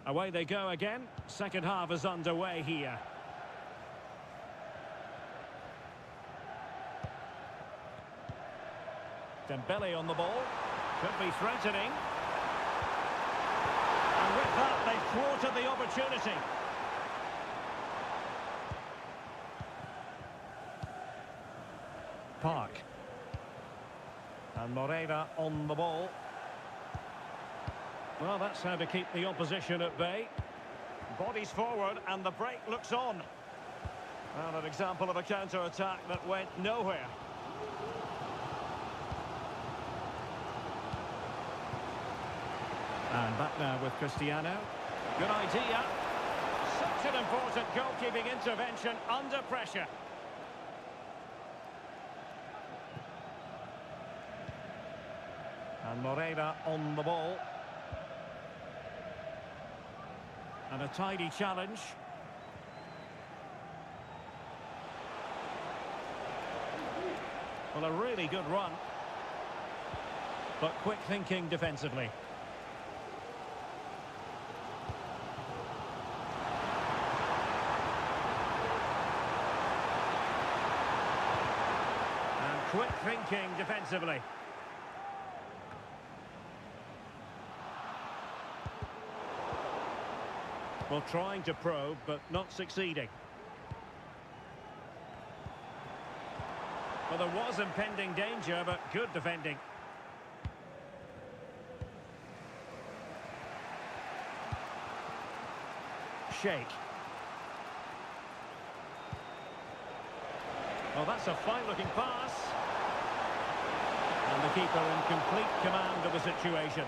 Away they go again. Second half is underway here. Dembele on the ball. Could be threatening. And with that, they've thwarted the opportunity. Park. And Moreira on the ball. Well, that's how to keep the opposition at bay. Bodies forward and the break looks on. Well, an example of a counter-attack that went nowhere. And back now with Cristiano. Good idea. Such an important goalkeeping intervention under pressure. And Moreira on the ball. And a tidy challenge. Well, a really good run. But quick thinking defensively. And quick thinking defensively. Well, trying to probe, but not succeeding. Well, there was impending danger, but good defending. Sheikh. Well, that's a fine-looking pass. And the keeper in complete command of the situation.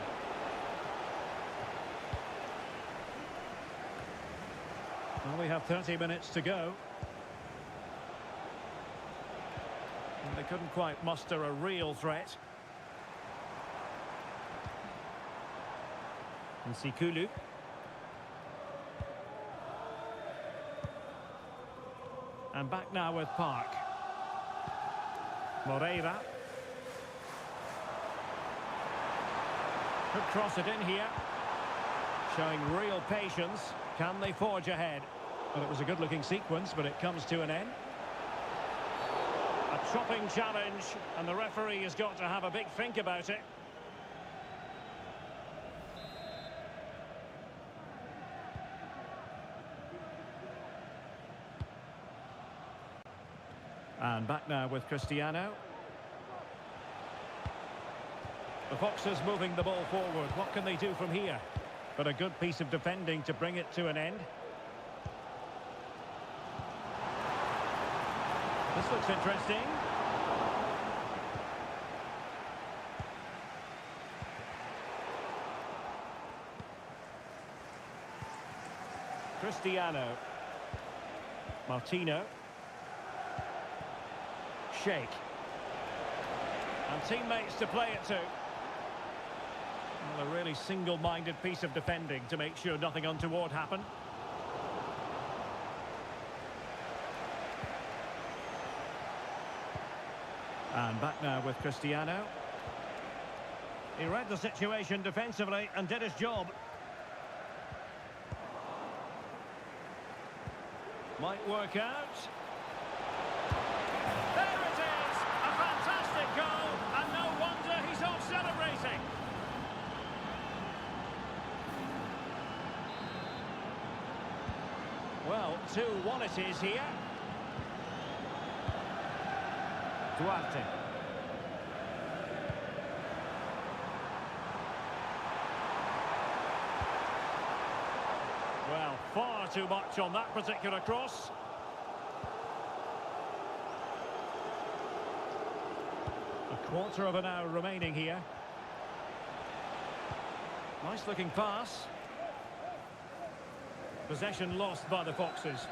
Well, we have 30 minutes to go. And they couldn't quite muster a real threat. And Sikulu. And back now with Park. Moreira. Could cross it in here. Showing real patience. Can they forge ahead? Well, it was a good-looking sequence, but it comes to an end. A chopping challenge, and the referee has got to have a big think about it. And back now with Cristiano. The Foxes moving the ball forward. What can they do from here? But a good piece of defending to bring it to an end. This looks interesting. Cristiano. Martino. Sheikh. And teammates to play it to. Well, a really single-minded piece of defending to make sure nothing untoward happened. And back now with Cristiano. He read the situation defensively and did his job. Might work out. There it is! A fantastic goal, and no wonder he's off celebrating. Well, 2-1 it is here. Duarte. Well, far too much on that particular cross. A quarter of an hour remaining here. Nice looking pass. Possession lost by the Foxes.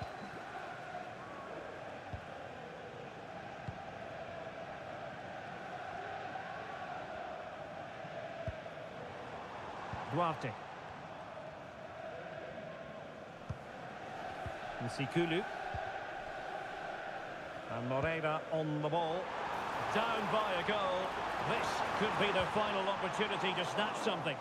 Duarte. Nsikulu. And Moreira on the ball. Down by a goal. This could be their final opportunity to snatch something.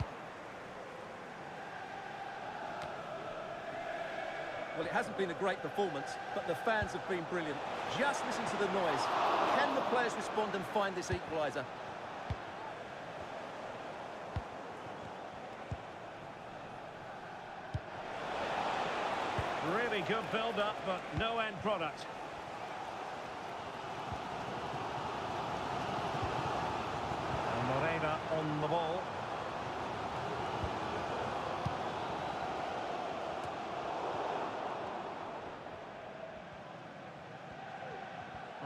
Well, it hasn't been a great performance, but the fans have been brilliant. Just listen to the noise. Can the players respond and find this equaliser? Really good build-up, but no end product. And Moreira on the ball.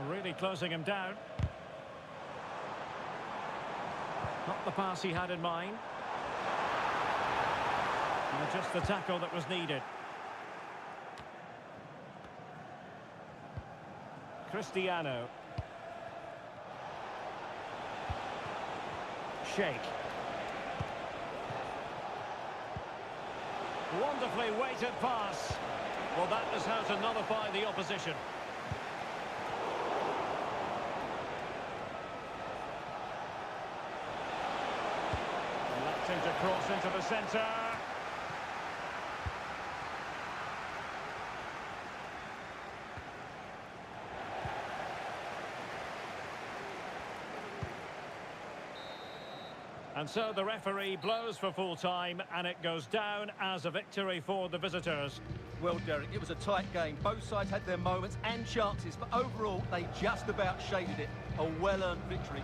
Really closing him down. Not the pass he had in mind. And just the tackle that was needed. Cristiano. Sheikh. Wonderfully weighted pass. Well, that is how to nullify the opposition. Electing to cross into the centre. And so the referee blows for full time, and it goes down as a victory for the visitors. Well, Derek, it was a tight game. Both sides had their moments and chances, but overall, they just about shaded it. A well-earned victory.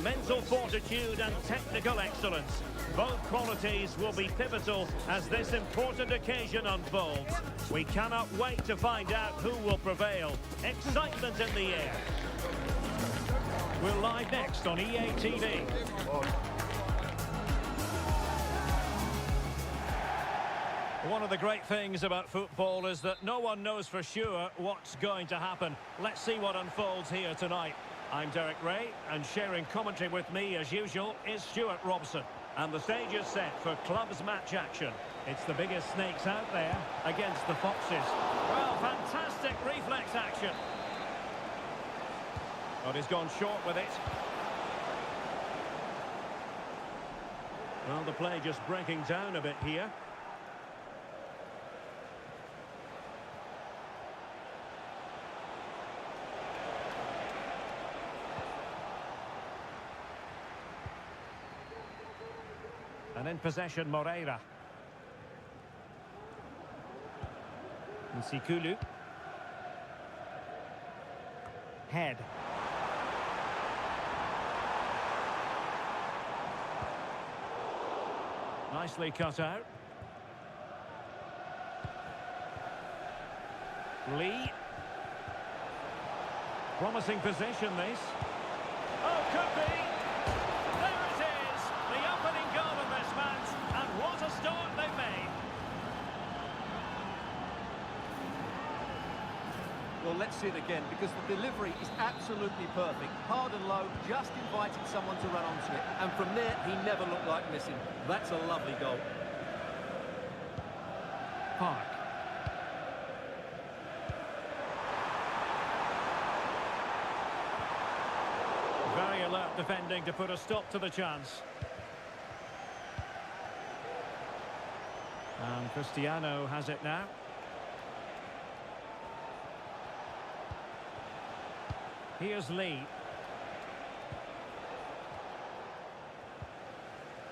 mental fortitude and technical excellence. Both qualities will be pivotal as this important occasion unfolds. We cannot wait to find out who will prevail. Excitement in the air. We're live next on EA TV. One of the great things about football is that no one knows for sure what's going to happen. Let's see what unfolds here tonight. I'm Derek Ray, and sharing commentary with me as usual is Stuart Robson. And the stage is set for clubs match action. It's the biggest snakes out there against the foxes. Well, fantastic reflex action. But he's gone short with it. Well, the play just breaking down a bit here. And in possession, Moreira. Nsikulu. Head. Nicely cut out. Lee. Promising position, this. Oh, could be. There it is. The opening goal of this match. And what a start they've made. Well, let's see it again, because the delivery is absolutely perfect. Hard and low, just inviting someone to run onto it. And from there, he never looked like missing. That's a lovely goal. Park. Very alert defending to put a stop to the chance. And Cristiano has it now. Here's Lee.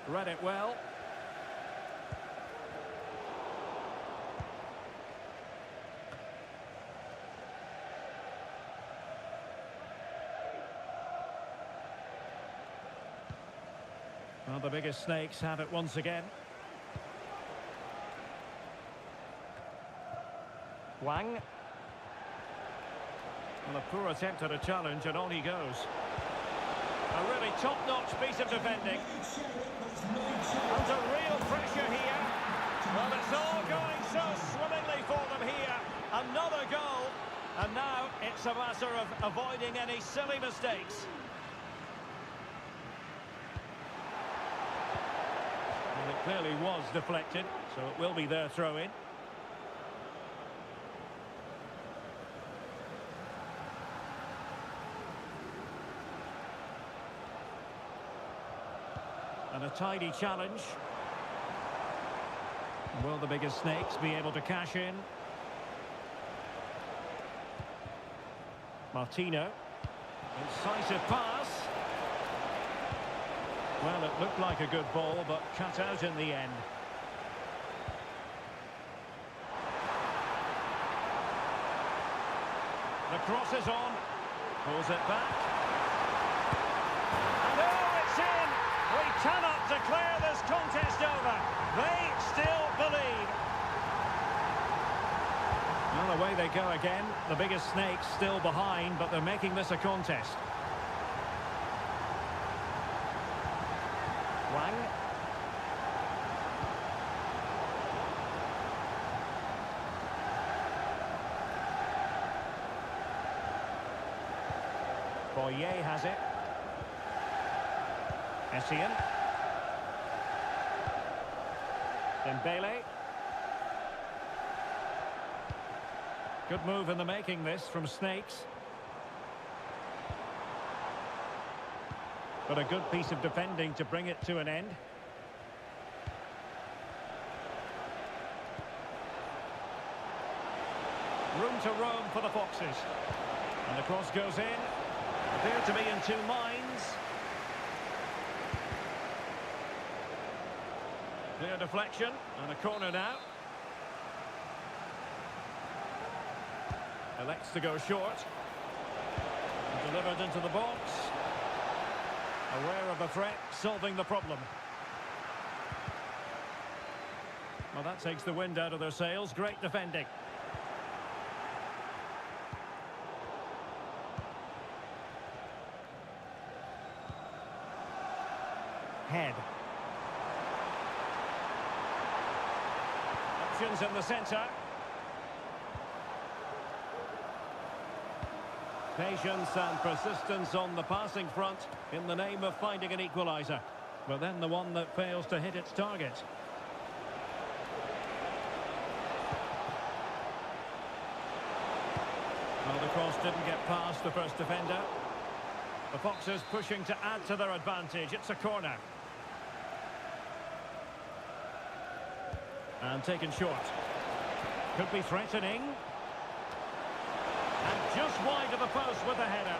Read it well. Well, the biggest snakes have it once again. Wang. Well, a poor attempt at a challenge, and on he goes. A really top-notch piece of defending. Under real pressure here. Well, it's all going so swimmingly for them here. Another goal. And now it's a matter of avoiding any silly mistakes. Well, it clearly was deflected, so it will be their throw-in. And a tidy challenge. Will the biggest snakes be able to cash in? Martino. Incisive pass. Well, it looked like a good ball, but cut out in the end. The cross is on. Pulls it back. And oh, it's in! We cannot declare this contest over. They still believe. Well, away they go again. The biggest snakes still behind, but they're making this a contest. Wang. Boye has it. Essien. Dembele. Good move in the making this from Snakes. But a good piece of defending to bring it to an end. Room to roam for the Foxes. And the cross goes in. Appear to be in two minds. Clear deflection and a corner now. Elects to go short. Delivered into the box. Aware of the threat, solving the problem. Well, that takes the wind out of their sails. Great defending. Head. Options in the centre. Patience and persistence on the passing front in the name of finding an equaliser. But then the one that fails to hit its target. Well, the cross didn't get past the first defender. The Foxes pushing to add to their advantage. It's a corner. And taken short. Could be threatening. And just wide of the post with the header.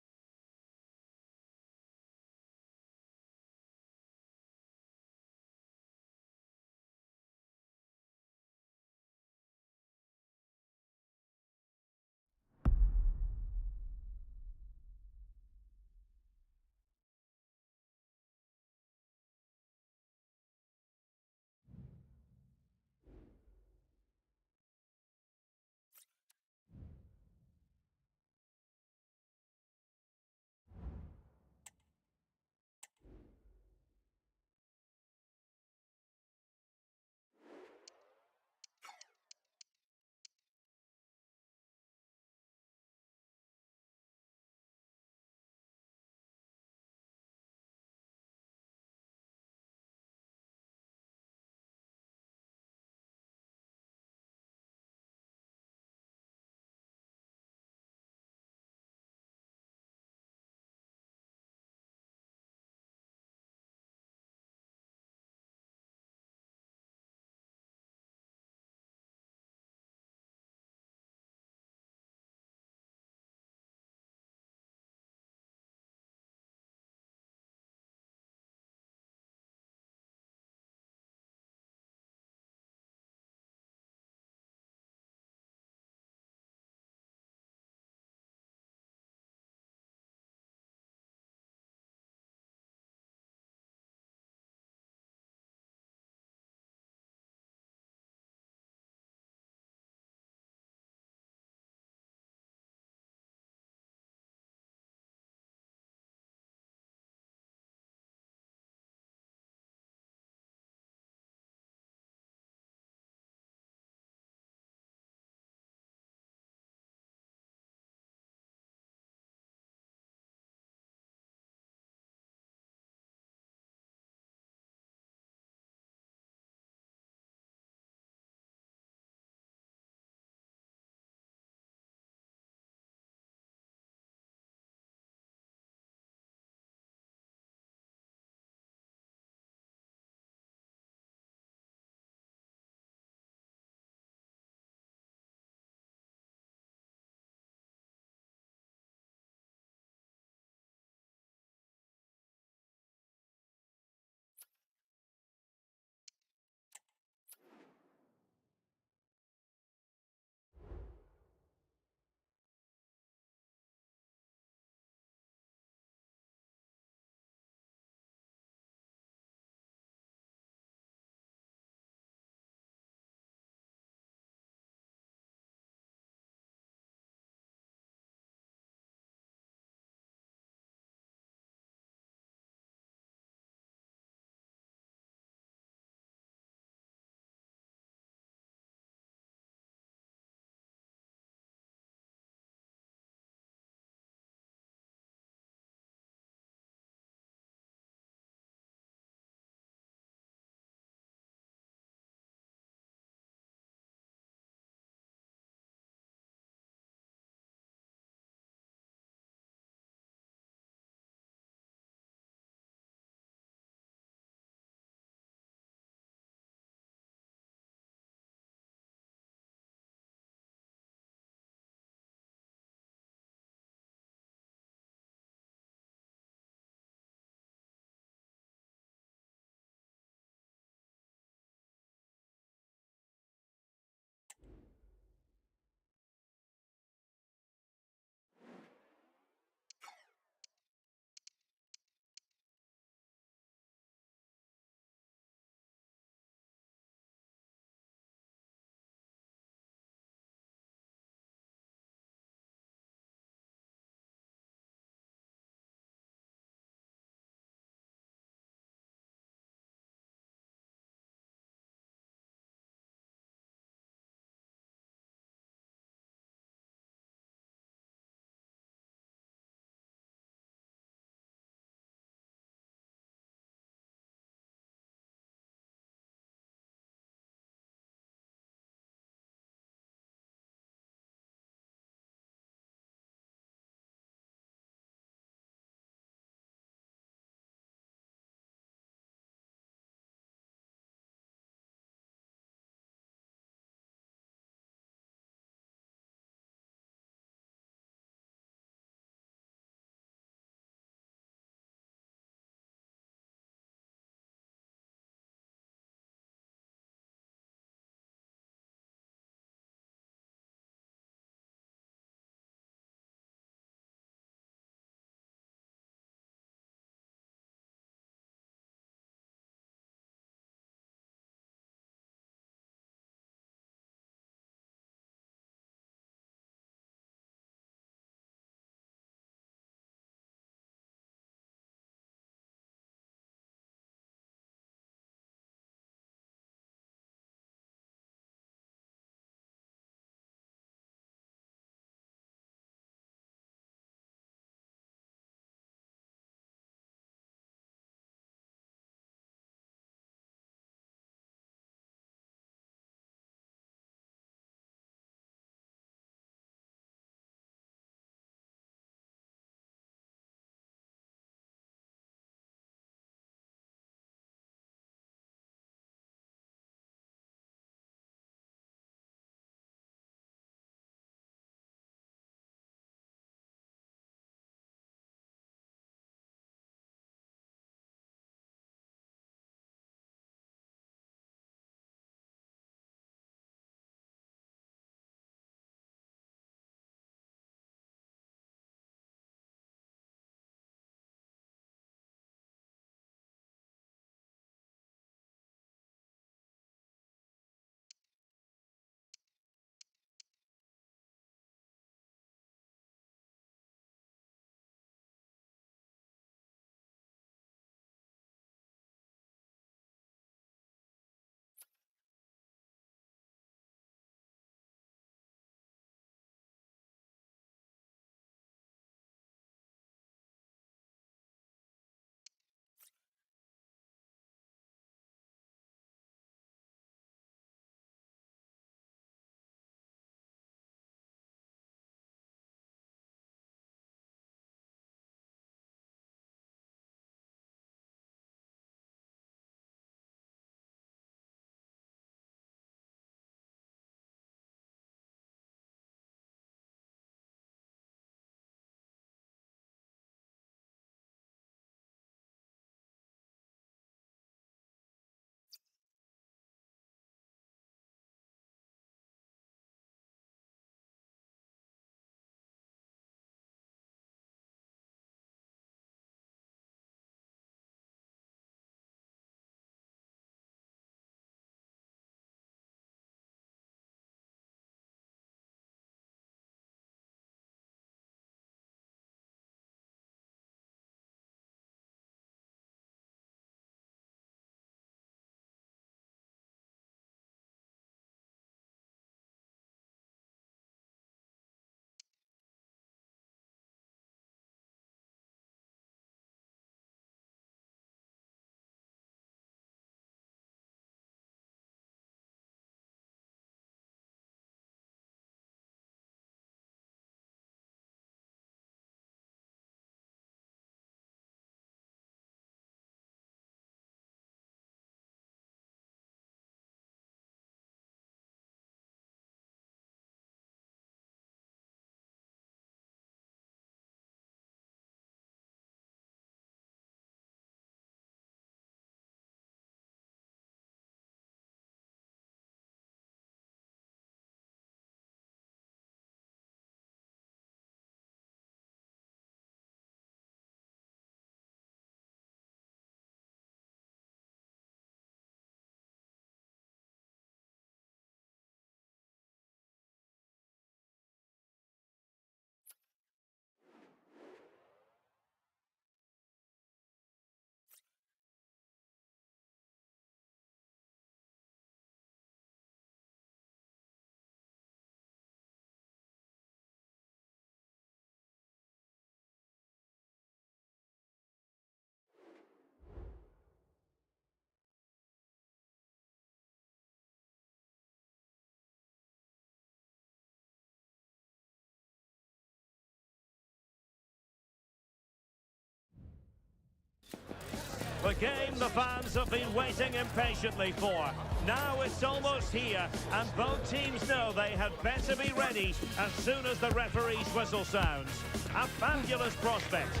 The game the fans have been waiting impatiently for. Now it's almost here, and both teams know they had better be ready as soon as the referee's whistle sounds. A fabulous prospect.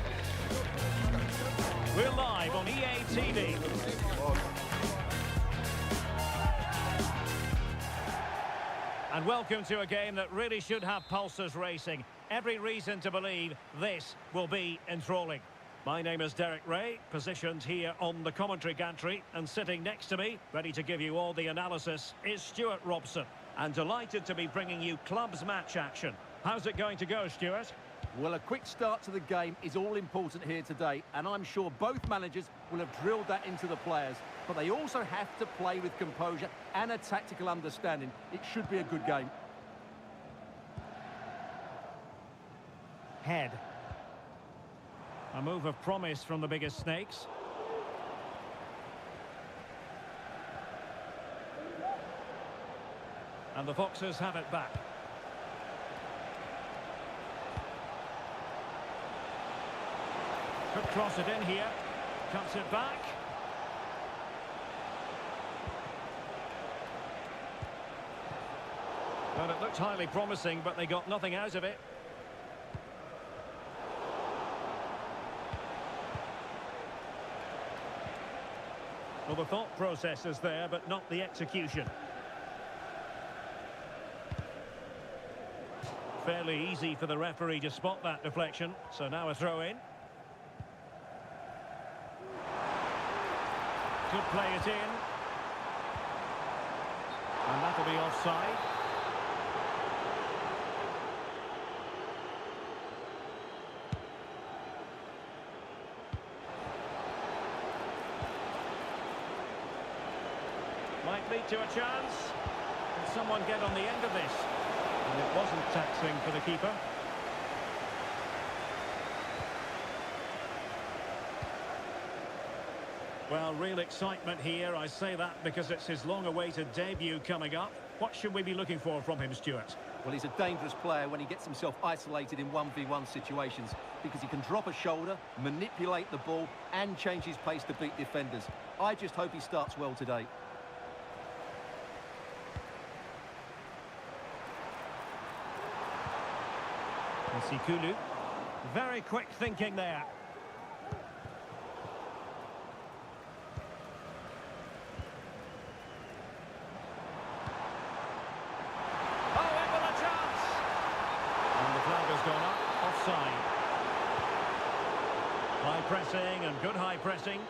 We're live on EA TV. And welcome to a game that really should have pulses racing. Every reason to believe this will be enthralling. My name is Derek Ray, positioned here on the commentary gantry, and sitting next to me, ready to give you all the analysis, is Stuart Robson. And delighted to be bringing you clubs match action. How's it going to go, Stuart? Well, a quick start to the game is all important here today, and I'm sure both managers will have drilled that into the players. But they also have to play with composure and a tactical understanding. It should be a good game. Head. A move of promise from the biggest snakes. And the Foxes have it back. Could cross it in here. Cuts it back. Well, it looked highly promising, but they got nothing out of it. Well, the thought process is there, but not the execution. Fairly easy for the referee to spot that deflection, so now a throw-in. Could play it in. And that'll be offside. Might lead to a chance. Can someone get on the end of this? And it wasn't taxing for the keeper. Well, real excitement here. I say that because it's his long-awaited debut coming up. What should we be looking for from him, Stuart? Well, he's a dangerous player when he gets himself isolated in 1v1 situations because he can drop a shoulder, manipulate the ball, and change his pace to beat defenders. I just hope he starts well today. Sikulu. Very quick thinking there. Oh, in with a chance! And the flag has gone up, offside. High pressing and good high pressing.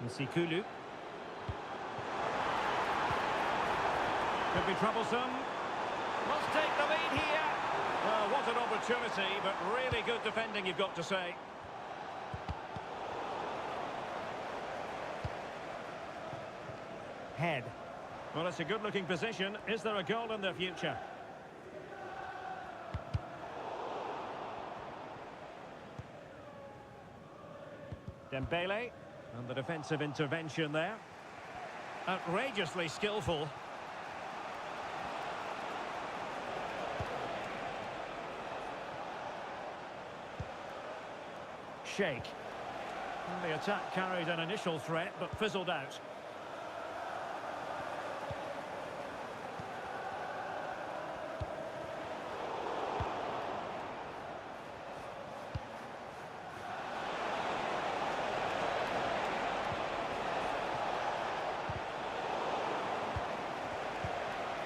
Sikulu. Could be troublesome. Must take the lead here. Well, what an opportunity, but really good defending, you've got to say. Head. Well, it's a good-looking position. Is there a goal in the future? Dembele. And the defensive intervention there. Outrageously skillful. Shake. The attack carried an initial threat, but fizzled out.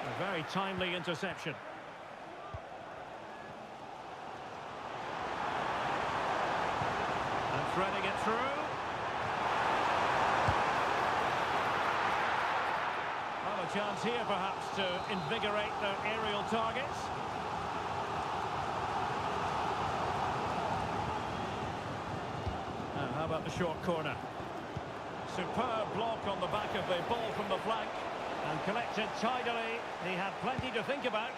A very timely interception. Threading it through. Well, a chance here perhaps to invigorate their aerial targets. Now, how about the short corner? Superb block on the back of the ball from the flank and collected tidily. He had plenty to think about.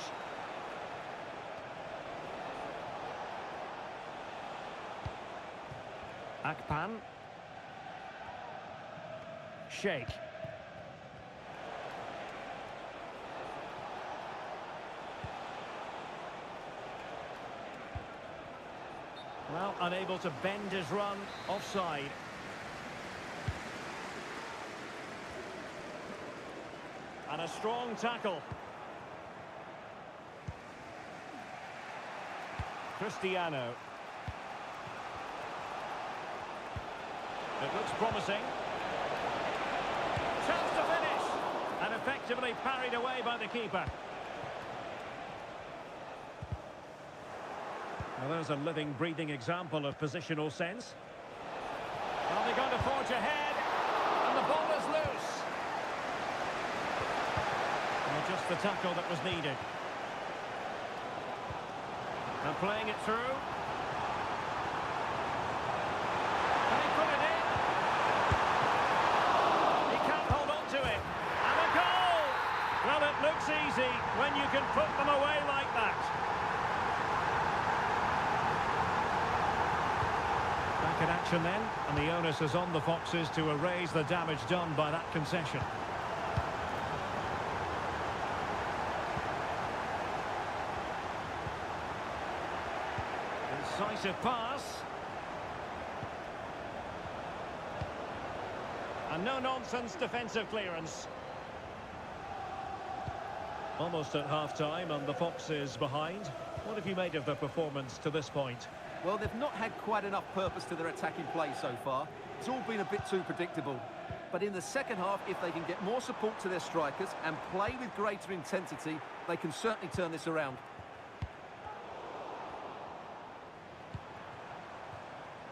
Akpan. Shake. Well, unable to bend his run, offside. And a strong tackle. Cristiano. It looks promising. Chance to finish. And effectively parried away by the keeper. Well, there's a living, breathing example of positional sense. Well, they're going to forge ahead. And the ball is loose. And just the tackle that was needed. And playing it through. And he put it in. He can't hold on to it. And a goal! Well, it looks easy when you can put them away like that. Back in action then, and the onus is on the Foxes to erase the damage done by that concession. Decisive pass. And no-nonsense defensive clearance. Almost at half-time and the Foxes behind. What have you made of the performance to this point? Well, they've not had quite enough purpose to their attacking play so far. It's all been a bit too predictable. But in the second half, if they can get more support to their strikers and play with greater intensity, they can certainly turn this around.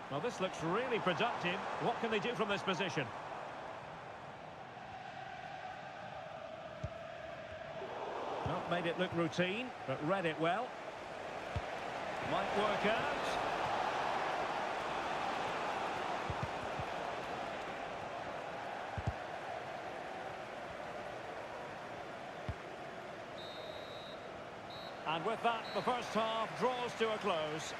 Well, this looks really productive. What can they do from this position? Well, made it look routine, but read it well. Might work out. And with that, the first half draws to a close.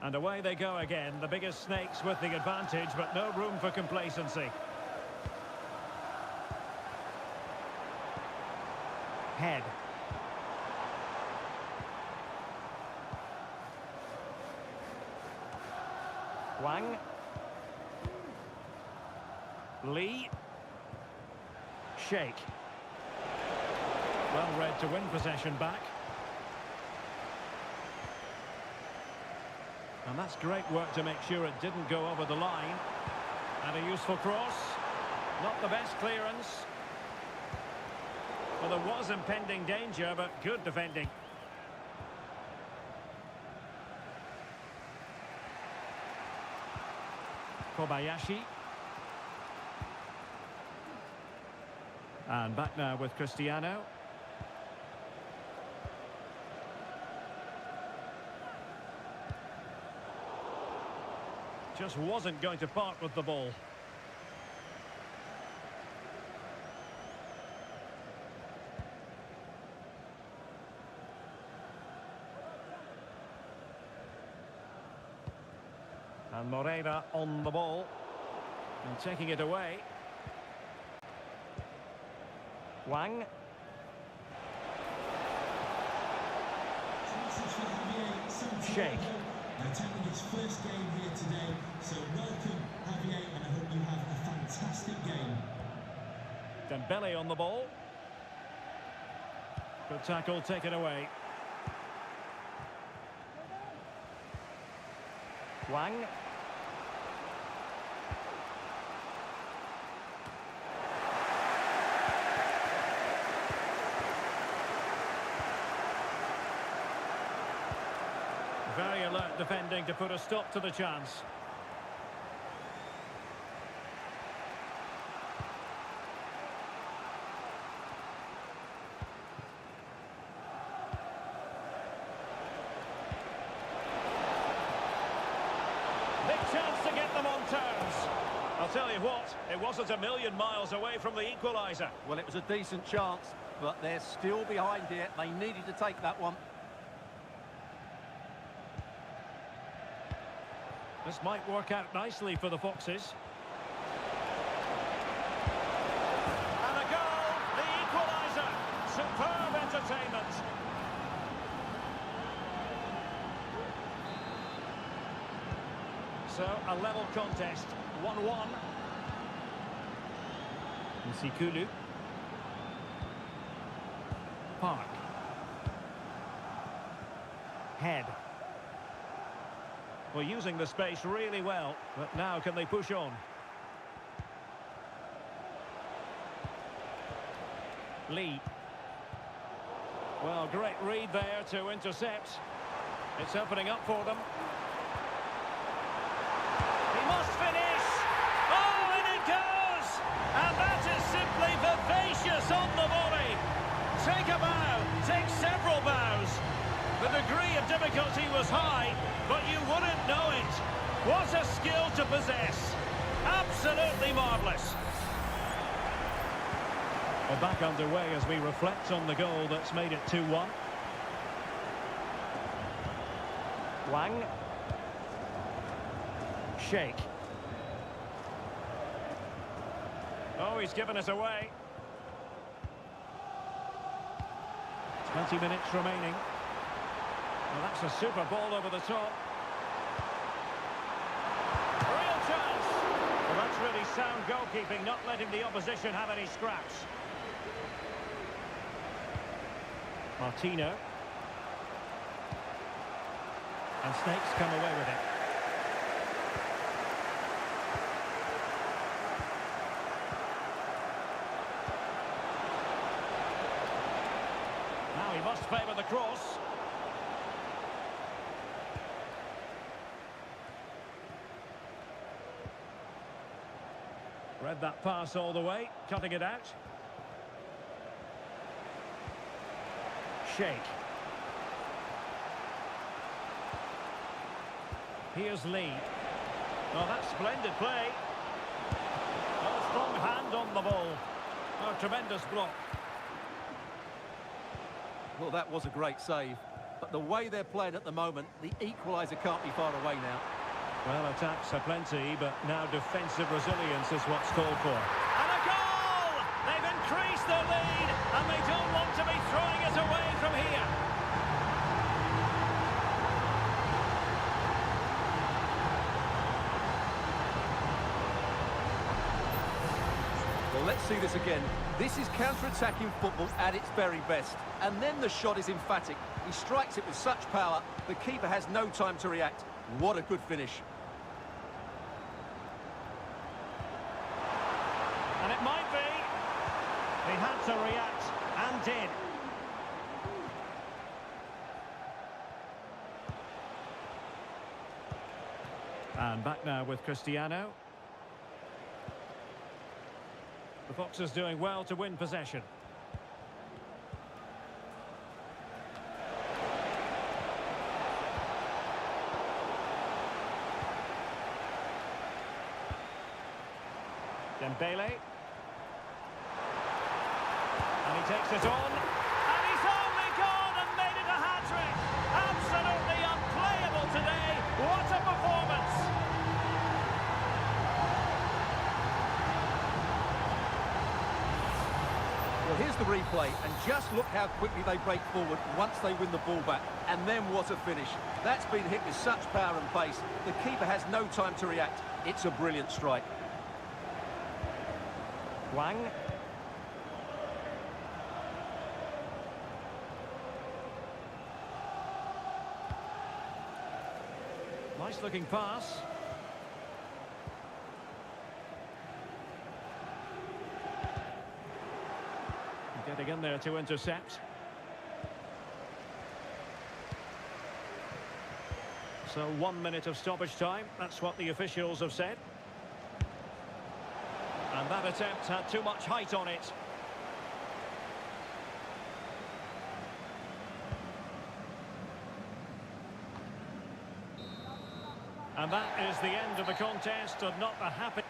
And away they go again, the biggest snakes with the advantage, but no room for complacency. Head. Wang. Lee. Sheikh. Well read to win possession back. And that's great work to make sure it didn't go over the line. And a useful cross. Not the best clearance. Well, there was impending danger, but good defending. Kobayashi. And back now with Cristiano. Just wasn't going to part with the ball. And Moreira on the ball. And taking it away. Wang. Sheikh. Attending his first game here today, so welcome Javier, and I hope you have a fantastic game. Dembele on the ball. Good tackle taken away. Wang. Very alert defending to put a stop to the chance. Big chance to get them on terms. I'll tell you what, it wasn't a million miles away from the equaliser. Well, it was a decent chance, but they're still behind here. They needed to take that one. This might work out nicely for the Foxes. And a goal, the equaliser. Superb entertainment. So, a level contest, 1-1. Nsikulu. Park. Head. Well, using the space really well, but now can they push on? Lee. Well, great read there to intercept. It's opening up for them. He must finish! Oh, and it goes! And that is simply vivacious on the volley. Take a bow, take several bows. The degree of difficulty was high, but you wouldn't know it. What a skill to possess. Absolutely marvellous. We're back underway as we reflect on the goal that's made it 2-1. Wang. Sheikh. Oh, he's given us away. 20 minutes remaining. Well, that's a super ball over the top. Real chance. Well, that's really sound goalkeeping, not letting the opposition have any scraps. Martino. And Snakes come away with it. Now he must favour the cross. Read that pass all the way, cutting it out. Sheikh. Here's Lee. Oh, that's splendid play. Oh, strong hand on the ball. Oh, tremendous block. Well, that was a great save. But the way they're playing at the moment, the equaliser can't be far away now. Well, attacks are plenty, but now defensive resilience is what's called for. And a goal! They've increased their lead, and they don't want to be throwing it away from here. Well, let's see this again. This is counter-attacking football at its very best. And then the shot is emphatic. He strikes it with such power, the keeper has no time to react. What a good finish. And it might be. He had to react, and did. And back now with Cristiano. The Foxes doing well to win possession. Dembele. And he takes it on. And he's only gone and made it a hat-trick. Absolutely unplayable today. What a performance. Well, here's the replay, and just look how quickly they break forward once they win the ball back. And then what a finish. That's been hit with such power and pace. The keeper has no time to react. It's a brilliant strike. Wang. Nice looking pass. Getting in there to intercept. So 1 minute of stoppage time. That's what the officials have said. And that attempt had too much height on it. And that is the end of the contest, and not the happy...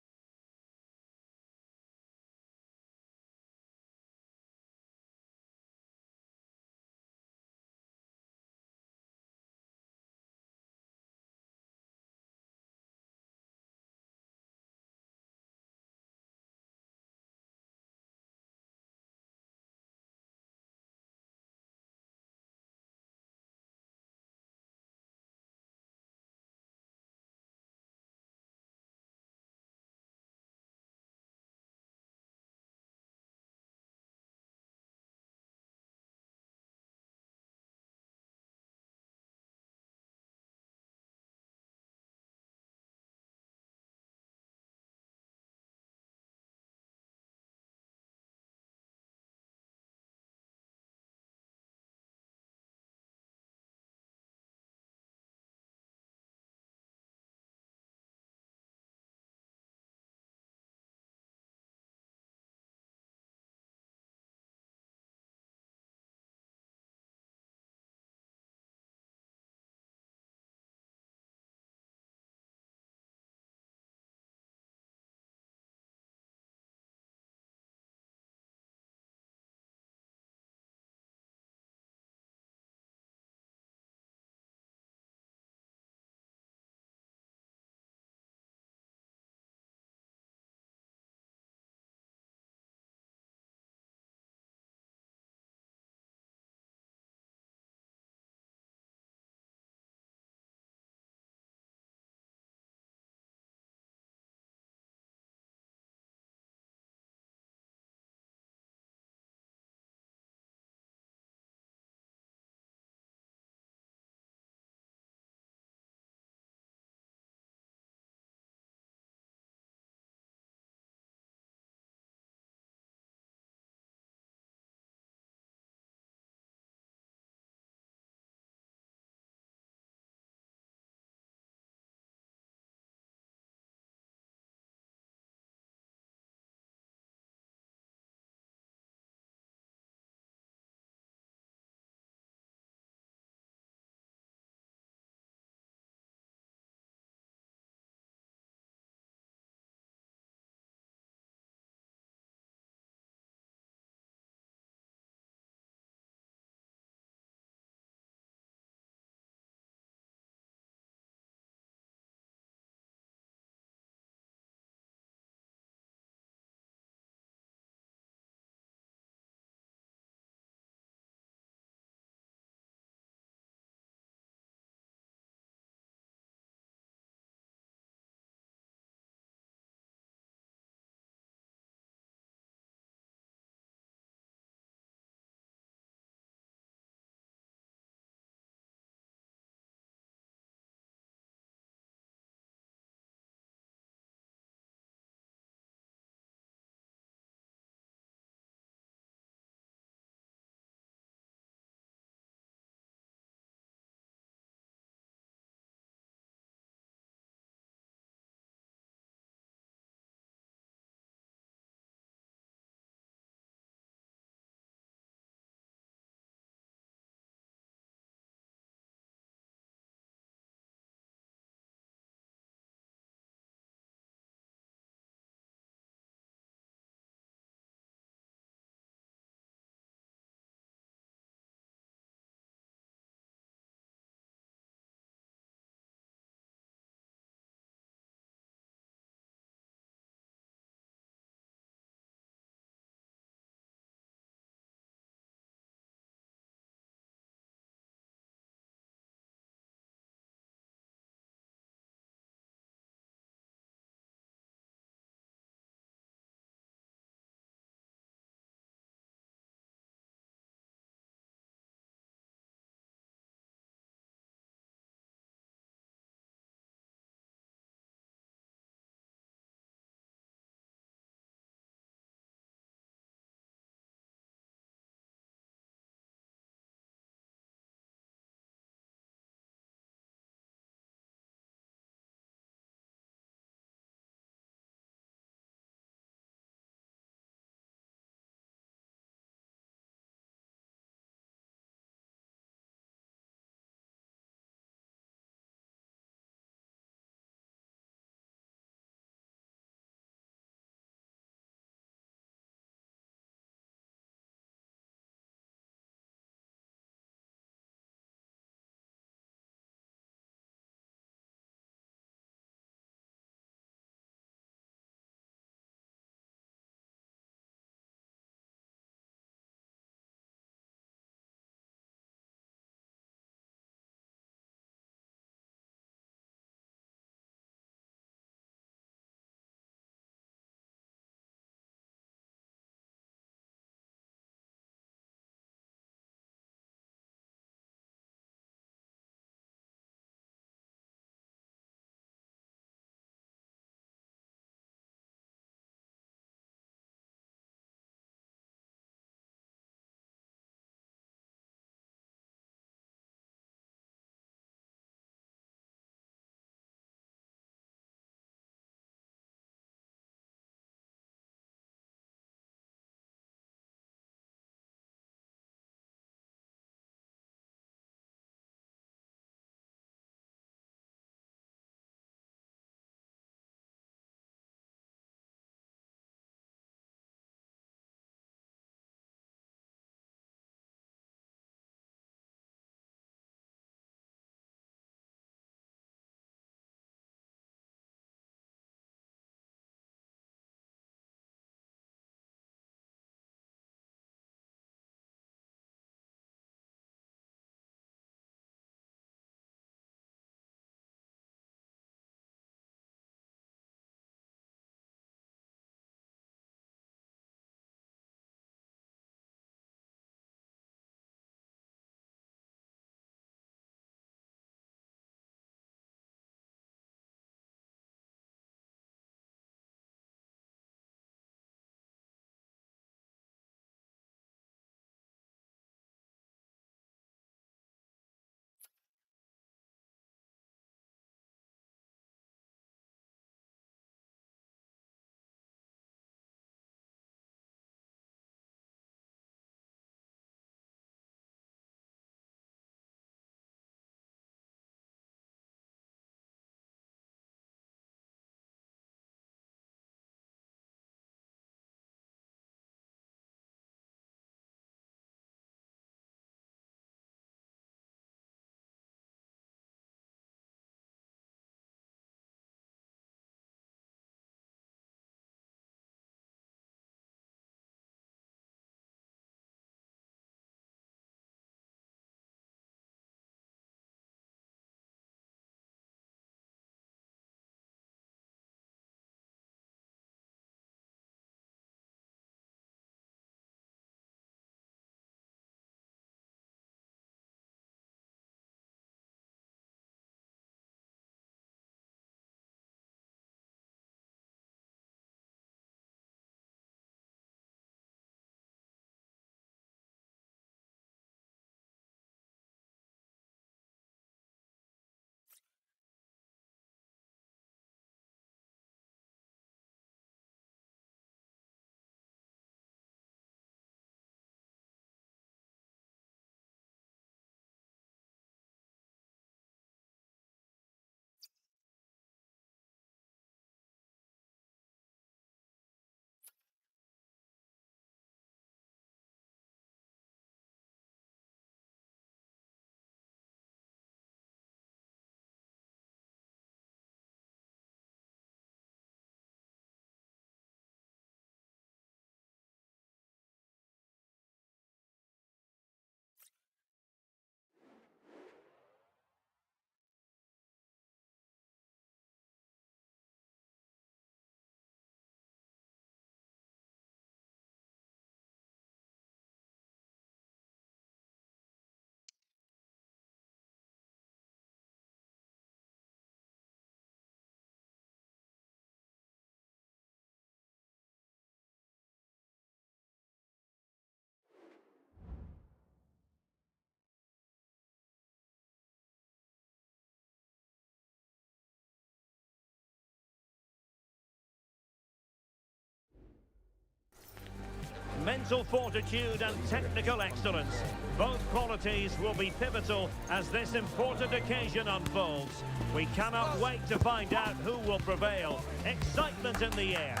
mental fortitude and technical excellence. Both qualities will be pivotal as this important occasion unfolds. We cannot wait to find out who will prevail. Excitement in the air.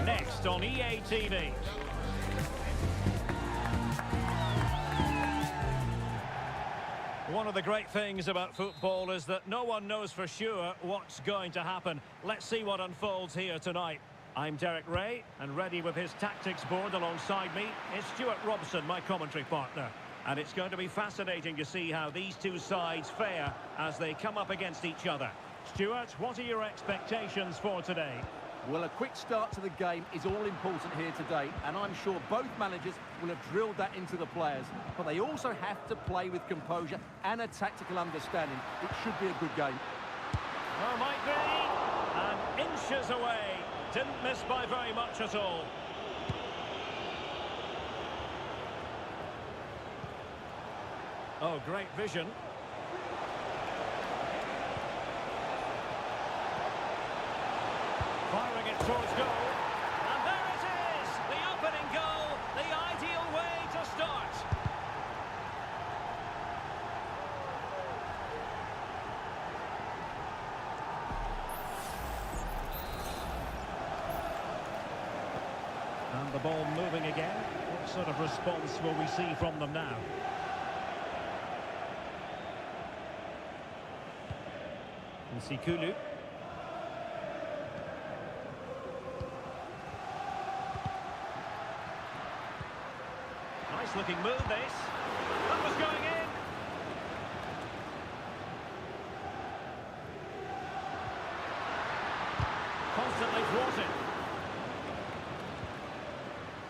Next on EA TV. One of the great things about football is that no one knows for sure what's going to happen. Let's see what unfolds here tonight. I'm Derek Ray, and ready with his tactics board alongside me is Stuart Robson, my commentary partner. And it's going to be fascinating to see how these two sides fare as they come up against each other. Stuart, what are your expectations for today? Well, a quick start to the game is all important here today, and I'm sure both managers will have drilled that into the players. But they also have to play with composure and a tactical understanding. It should be a good game. Oh, might be. And inches away. Didn't miss by very much at all. Oh, great vision. Firing it towards goal. And there it is! The opening goal, the ideal way to start. And the ball moving again. What sort of response will we see from them now? Nsikulu. Nice looking move this. That was going in. Constantly thwarted.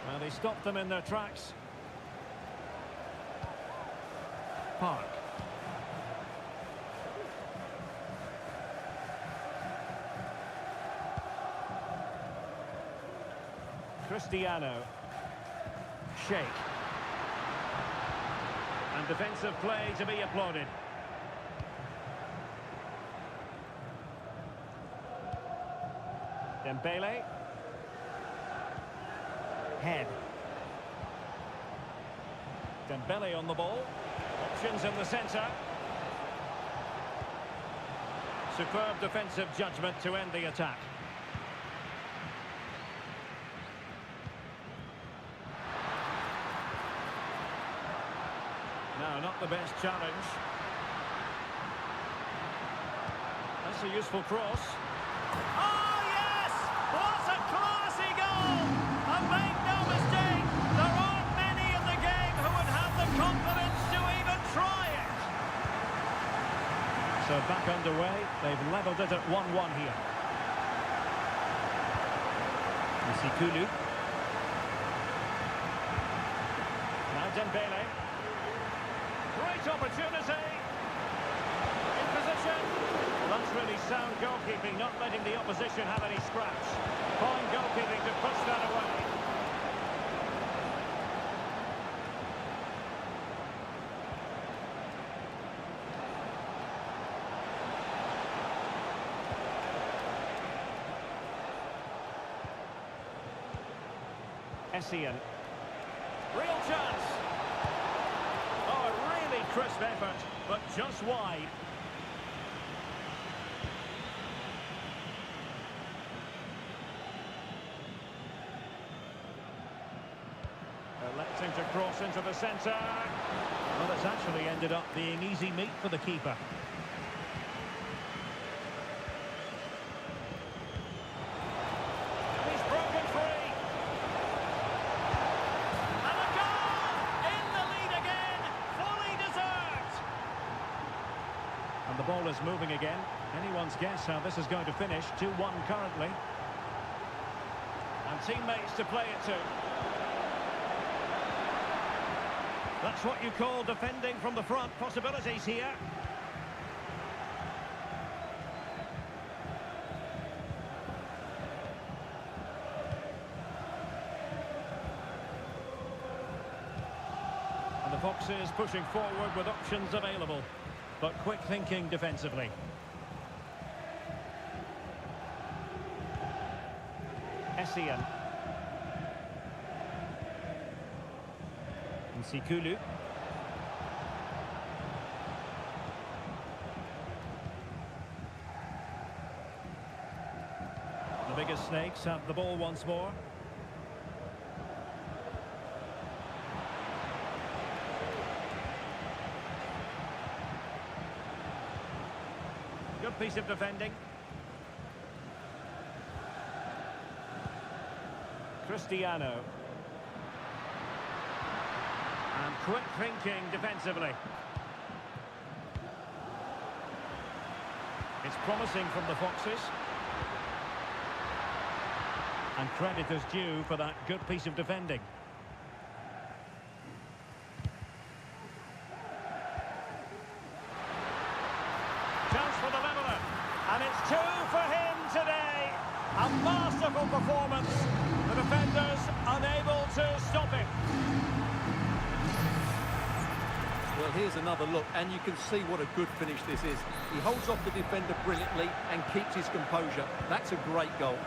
Well, they stopped them in their tracks. Park. Cristiano. Sheikh. And defensive play to be applauded. Dembele. Head. Dembele on the ball. Options in the centre. Superb defensive judgment to end the attack. No, not the best challenge. That's a useful cross. Oh, yes! What a classy goal! And make no mistake, there aren't many in the game who would have the confidence to even try it. So back underway, they've levelled it at 1-1 here. Nsikulu. Now Dembele. Great opportunity. In position. That's really sound goalkeeping, not letting the opposition have any scraps. Fine goalkeeping to push that away. Essien. Real chance. Oh, a really crisp effort, but just wide. Electing to cross into the centre. Well, it's actually ended up being easy meat for the keeper. And he's broken free. And a goal! In the lead again. Fully deserved. And the ball is moving again. Anyone's guess how this is going to finish. 2-1 currently. And teammates to play it to. That's what you call defending from the front. Possibilities here. And the Foxes pushing forward with options available, but quick thinking defensively. Essien. Nsikulu. The biggest snakes have the ball once more. Good piece of defending. Cristiano. And quick thinking defensively. It's promising from the Foxes. And credit is due for that good piece of defending. Chance for the leveller. And it's 2 for him today. A masterful performance. The defenders unable to stop him. Well, here's another look, and you can see what a good finish this is. He holds off the defender brilliantly and keeps his composure. That's a great goal.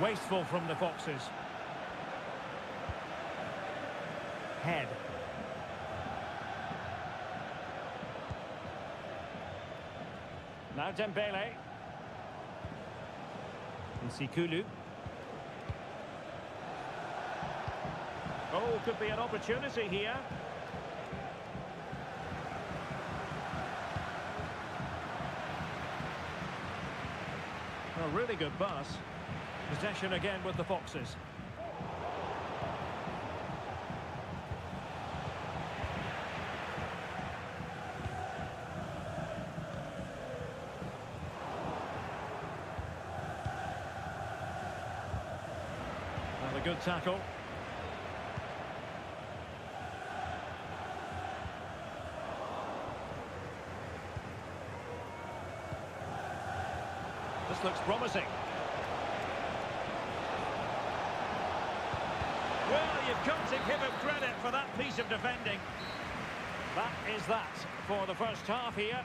Wasteful from the Foxes. Head. Now Dembele. Nsikulu. Oh, could be an opportunity here. A really good pass. Possession again with the Foxes. Well, a good tackle. This looks promising. Well, you've got to give him credit for that piece of defending. That is that for the first half here.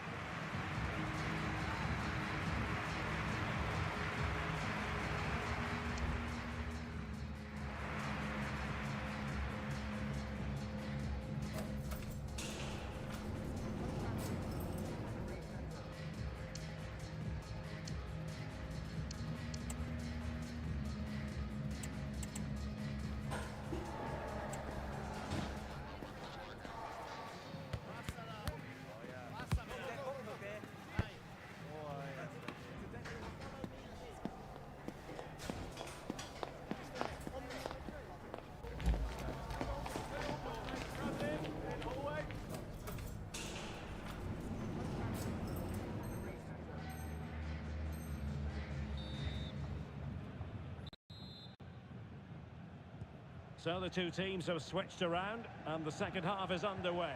So the two teams have switched around and the second half is underway.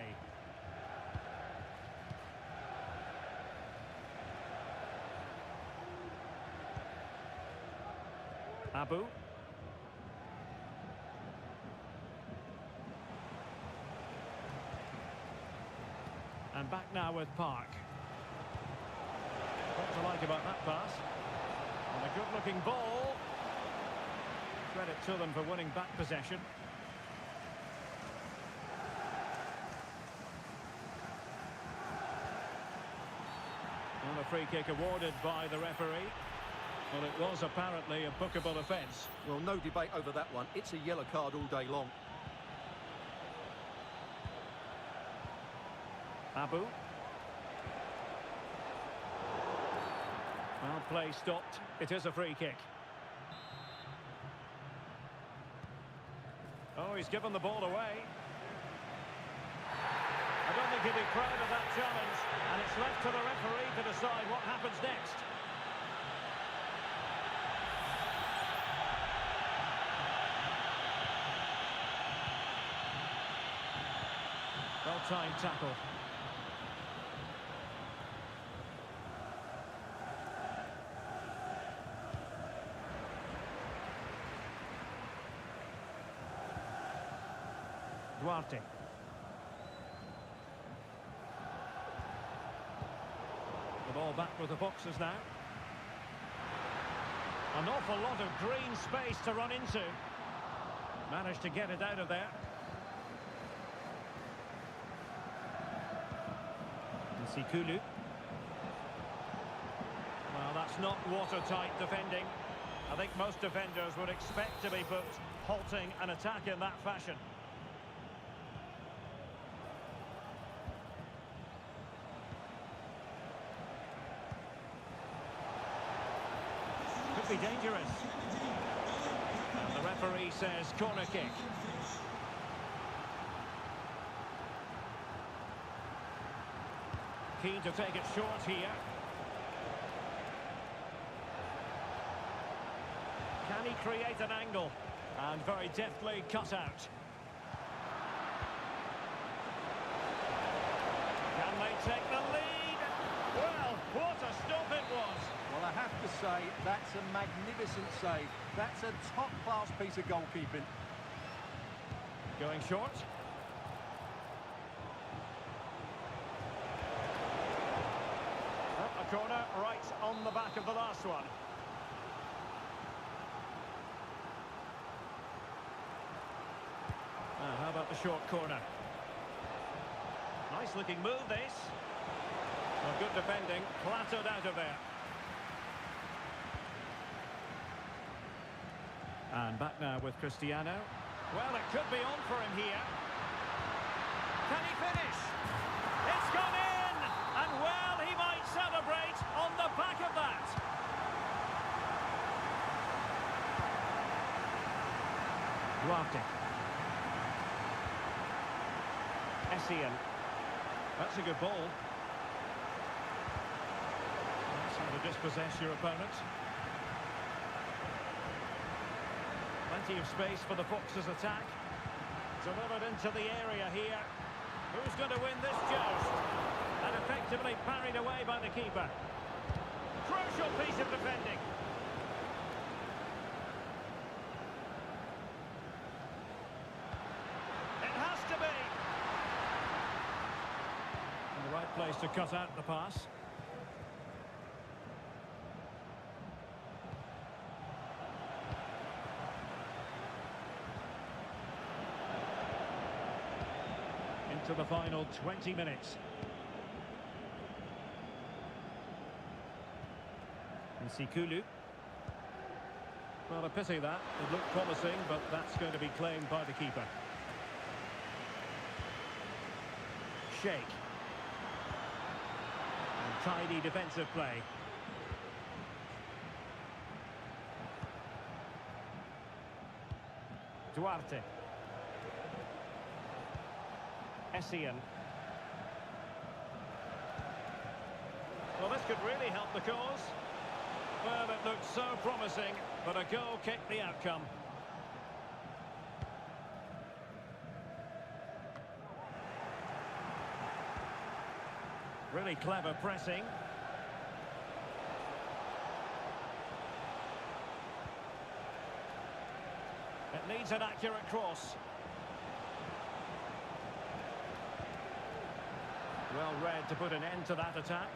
Abu. And back now with Park. What to like about that pass? And a good-looking ball. Credit to them for winning back possession. And a free kick awarded by the referee. Well, it was apparently a bookable offence. Well, no debate over that one. It's a yellow card all day long. Abu. Well, play stopped. It is a free kick. Oh, he's given the ball away. I don't think he'll be proud of that challenge. And it's left to the referee to decide what happens next. Well-timed tackle. Duarte. The ball back with the Foxes now. An awful lot of green space to run into. Managed to get it out of there. Nsikulu. Well, that's not watertight defending. I think most defenders would expect to be put halting an attack in that fashion. Could be dangerous. And the referee says corner kick. Keen to take it short here. Can he create an angle? And very deftly cut out. Can they take the lead? Well, what a stop it was. Well, I have to say, that's a magnificent save. That's a top-class piece of goalkeeping. Going short. Up a corner, right on the back of the last one. How about the short corner? Nice looking move, this. Well, good defending, clattered out of there. And back now with Cristiano. Well, it could be on for him here. Can he finish? It's gone in! And well, he might celebrate on the back of that. Duarte. Essien. That's a good ball. That's how to dispossess your opponent. Plenty of space for the Foxes' attack. Delivered into the area here. Who's going to win this joust? And effectively parried away by the keeper. Crucial piece of defending. It has to be. And the right place to cut out the pass. To the final 20 minutes. Nsikulu. Well, a pity that. It looked promising, but that's going to be claimed by the keeper. Sheikh. And tidy defensive play. Duarte. Essien. Well, this could really help the cause. Well, it looked so promising, but a goal kicked the outcome. Really clever pressing. It needs an accurate cross. Well read to put an end to that attack.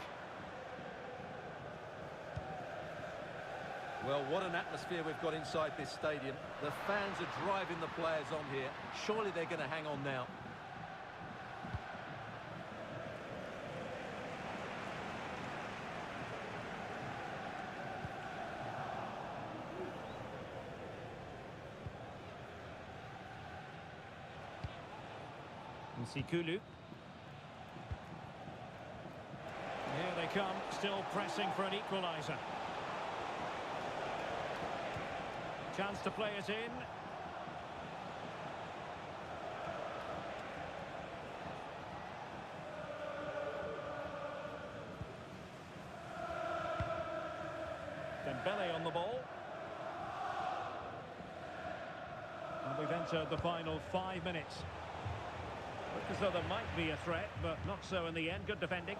Well, what an atmosphere we've got inside this stadium. The fans are driving the players on here. Surely they're going to hang on now. Nsikulu. Here they come, still pressing for an equaliser. Chance to play it in. Dembele on the ball. And we've entered the final 5 minutes. Look as though there might be a threat, but not so in the end. Good defending.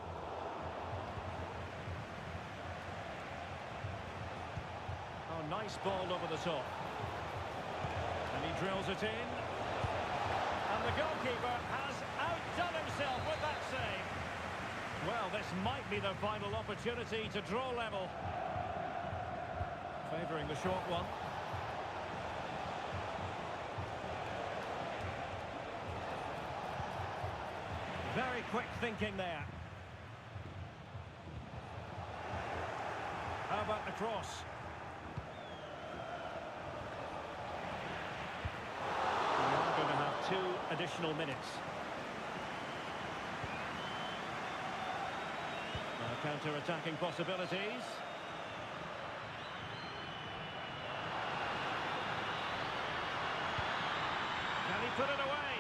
Oh, nice ball over the top. And he drills it in. And the goalkeeper has outdone himself with that save. Well, this might be the final opportunity to draw level. Favouring the short one. Very quick thinking there. How about the cross? We are going to have 2 additional minutes. Now counter-attacking possibilities. Can he put it away?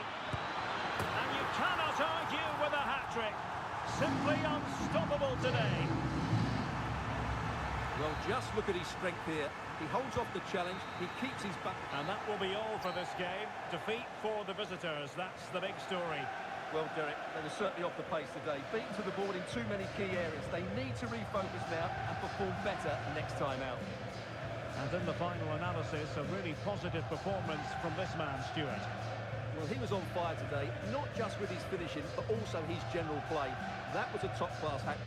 And you cannot argue with a hat-trick. Simply unstoppable today. Well, just look at his strength here. He holds off the challenge, he keeps his back. And that will be all for this game. Defeat for the visitors, that's the big story. Well, Derek, they were certainly off the pace today. Beaten to the board in too many key areas. They need to refocus now and perform better next time out. And in the final analysis, a really positive performance from this man, Stuart. Well, he was on fire today, not just with his finishing, but also his general play. That was a top-class hack.